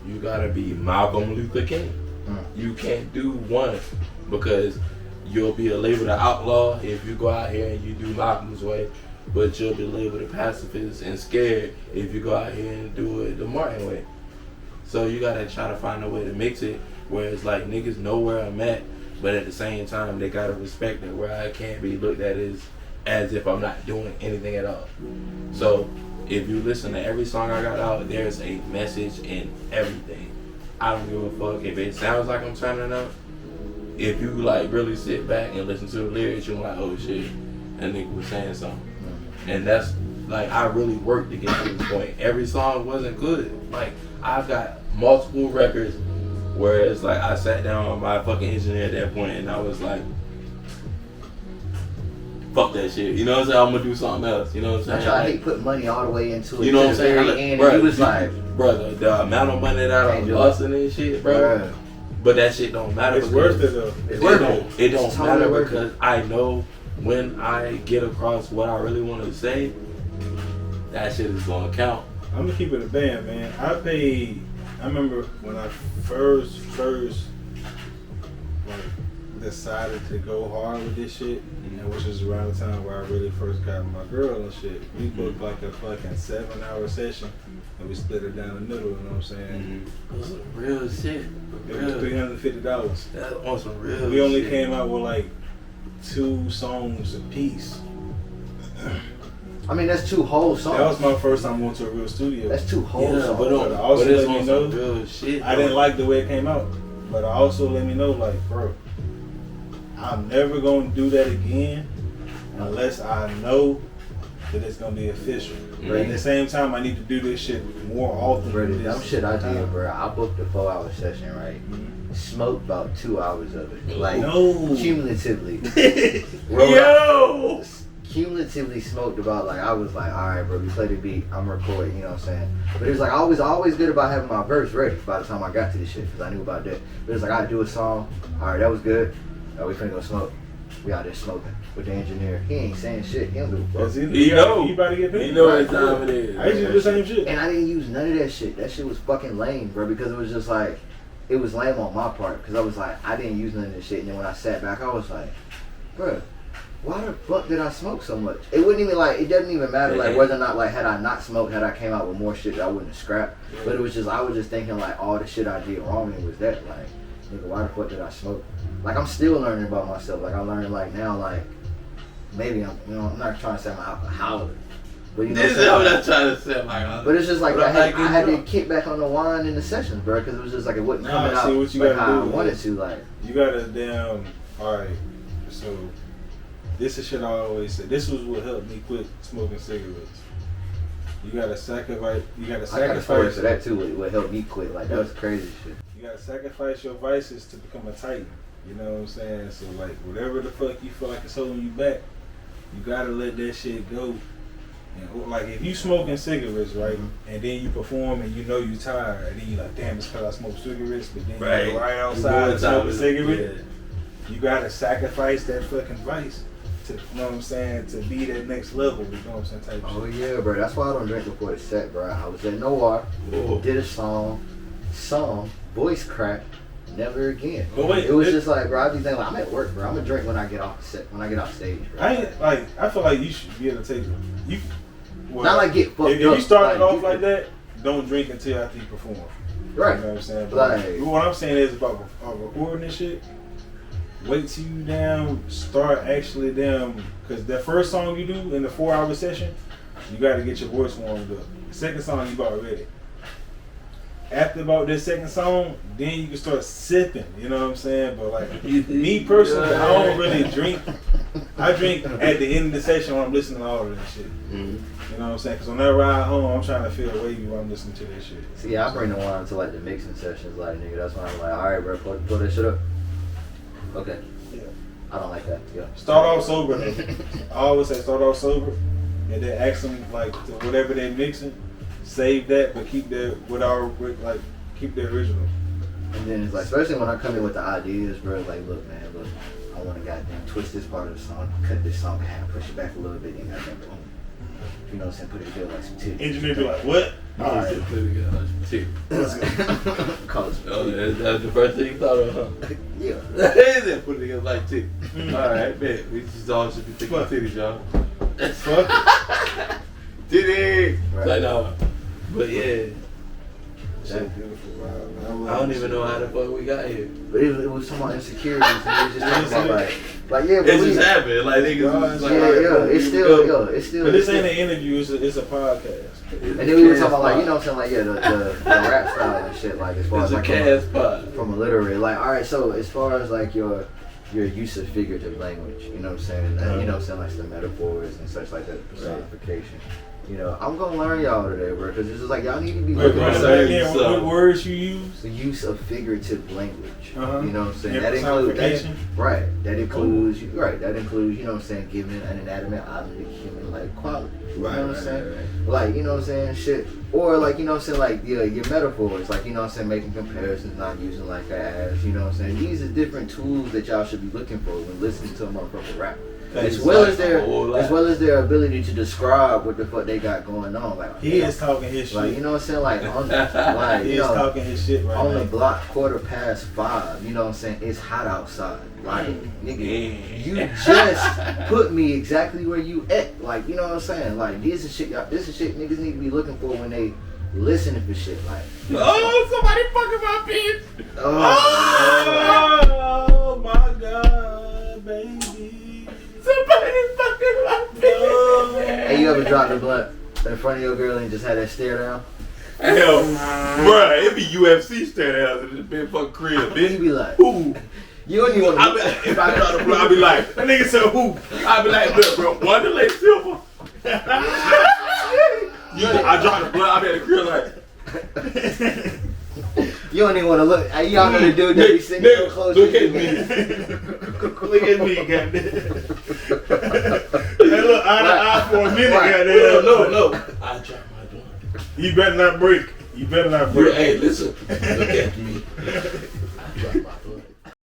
You gotta be Malcolm Luther King. You can't do one, because you'll be labeled an outlaw if you go out here and you do Malcolm's way, but you'll be labeled a pacifist and scared if you go out here and do it the Martin way. So you gotta try to find a way to mix it where it's like niggas know where I'm at, but at the same time they gotta respect it where I can't be looked at as if I'm not doing anything at all. So if you listen to every song I got out, there's a message in everything. I don't give a fuck if it sounds like I'm turning up. If you like really sit back and listen to the lyrics, you're like, oh shit, that nigga was saying something. And that's like, I really worked to get to this point. Every song wasn't good. Like, I've got multiple records where it's like I sat down with my fucking engineer at that point and I was like, fuck that shit. You know what I'm saying? I'm gonna do something else. You know what I'm saying?
I hate putting money all the way into it.
You know what I'm saying?
And he was like,
brother, the amount of money that I'm busting and shit, bro. But that shit don't matter.
It's worth it though.
It don't matter because I know when I get across what I really want to say, that shit is gonna count.
I'm gonna keep it a band, man. I remember when I first decided to go hard with this shit, and which was around the time where I really first got my girl and shit. We booked like a fucking 7-hour session, and we split it down the middle. You know what I'm saying?
It was some real shit.
It was $350.
That's on some real.
We only
shit.
came out with like 2 songs a piece.
I mean, that's 2 whole songs.
That was my first time going to a real studio.
That's 2 whole songs.
But also
but it's
let me
on
know,
some real shit.
I didn't like the way it came out. But I also let me know, like, bro, I'm never gonna do that again unless I know that it's gonna be official.
Mm-hmm.
But at the same time, I need to do this shit more often.
Bro,
than
the dumb
this
shit I did,
time.
bro. I booked a 4-hour session, right? Smoked about 2 hours of it. Like,
No.
cumulatively.
Yo!
Cumulatively smoked about, like, I was like, all right, bro, we play the beat, I'm recording, you know what I'm saying? But it was like, always good about having my verse ready by the time I got to this shit, because I knew about that. But it was like, I do a song, all right, that was good, we finna go smoke. We out there smoking with the engineer. He ain't saying shit, he don't give a fuck.
He about to get paid.
You know what time it is.
I used to do the same shit.
And I didn't use none of that shit. That shit was fucking lame, bro, because it was just like, it was lame on my part, because I was like, I didn't use none of this shit, and then when I sat back, I was like, bro, why the fuck did I smoke so much? It wouldn't even like, it doesn't even matter like whether or not like had I not smoked, had I came out with more shit that I wouldn't have scrapped. Yeah. But it was just, I was just thinking like all the shit I did wrong, and it was that like, nigga, why the fuck did I smoke? Like I'm still learning about myself. Like I learned like now like, maybe I'm, you know, I'm not trying to say I'm an alcoholic. But you know
This is what I'm trying to say. Like,
but it's just like I had to kick back on the wine in the sessions, bro, because it was just like it wasn't coming out
what you
like
gotta
how
do
I wanted to. Like
you gotta damn. All right, so. This is shit I always say. This was what helped me quit smoking cigarettes. You gotta sacrifice. You gotta
I got a story
sacrifice.
for that too. What helped me quit? Like that was crazy shit.
You gotta sacrifice your vices to become a titan. You know what I'm saying? So like whatever the fuck you feel like is holding you back, you gotta let that shit go. And like if you smoking cigarettes, right, and then you perform and you know you tired, and then you like, damn, it's because I smoke cigarettes, but then you go right outside and smoke a cigarette. Yeah. You gotta sacrifice that fucking vice. To, you know what I'm saying, to be that next level, you know what I'm saying, type
Oh
shit.
yeah, bro. That's why I don't drink before the set, bro. I was at Noir, did a song, voice crack, never again.
But wait,
it was just like, bro, I be thinking like, I'm at work, bro. I'm gonna drink when I get off the set, when I get off stage, bro.
I feel like you should be able to take it. You, well,
not like get fucked up.
If you started
like,
off like that, don't drink until after you perform.
Right.
You know what I'm saying?
Like,
what I'm saying is about recording this shit. Wait till you start actually because that first song you do in the 4-hour session, you got to get your voice warmed up. The second song you about ready. After about this second song, then you can start sipping. You know what I'm saying? But like me personally, I don't really drink. I drink at the end of the session when I'm listening to all of that shit. Mm-hmm. You know what I'm saying? Because on that ride home, I'm trying to feel wavy while I'm listening to that shit.
See, I bring the wine to like the mixing sessions, like nigga. That's when I'm like, all right, bro, pull that shit up. Okay.
Yeah.
I don't like that. Yeah.
Start off sober. I always say start off sober, and then ask them like to whatever they're mixing, save that, but keep that keep the original.
And then it's like, especially when I come in with the ideas, bro. Like, look, man, look, I want to goddamn twist this part of the song, cut this song in half, push it back a little bit, and goddamn boom. You know what I'm saying? Put it together like some titties.
Engineer be like, what?
All right.
Put it together like some titties.
Call it some
Oh,
titties.
that's the first thing you thought of, huh?
Yeah.
They put it together like titties. All right, bet. We just all should be thinking titties, y'all.
Fuck.
Titties.
Right.
Like, no. But yeah.
Shit beautiful, bro.
I don't even know how the fuck we got here.
But it was talking about insecurities, and we just talking about like yeah, but
It's just happening. Like niggas was like,
it's still.
But this ain't an interview. It's a podcast.
And then we were talking about like, you know what I'm saying, like the rap style and shit, like as far
It's
as
a
like
cast spot.
from a literary, like all right, so as far as like your use of figurative language, you know what I'm saying, and, you know what I'm saying, like the metaphors and such like that, personification. You know, I'm gonna learn y'all today, bro, because it's just like y'all need to be looking at
what words you use.
the use of figurative language. You know what I'm saying?
Yeah,
That includes that includes
cool.
that includes, you know what I'm saying, giving an inanimate object human like quality. You know what I'm saying?
Right.
Like, you know what I'm saying, shit. Or like, you know what I'm saying, like your metaphors, like, you know what I'm saying, making comparisons, not using like ass, you know what I'm saying? These are different tools that y'all should be looking for when listening to a motherfucker rap. As well as their ability to describe what the fuck they got going on. Like
he is talking his shit.
Like, you know what I'm saying? Like on
he is talking his shit right
on
now.
the block, 5:15. You know what I'm saying? It's hot outside. Like nigga, you just put me exactly where you at. Like, you know what I'm saying? Like this is shit niggas need to be looking for when they listening for shit. Like,
somebody fucking my bitch.
Oh my god, baby.
Somebody fucking my bitch.
Hey, you ever dropped a blunt in front of your girl and just had that stare down?
Hell, bruh, it be UFC stare down in this big fucking crib, bitch.
You be like,
ooh.
You don't even want to.
If I drop the blunt, I be like, that nigga said who? I be like, look, bro, Wonderlake Silver. I dropped the blunt, I be at the crib like.
You don't even want to look. Y'all know the dude that be sitting so close.
Look at me.
Look at me, goddamn. Hey, look, eye to eye for a minute, goddamn.
No. I dropped my blunt.
You better not break.
Hey, listen. Look at me.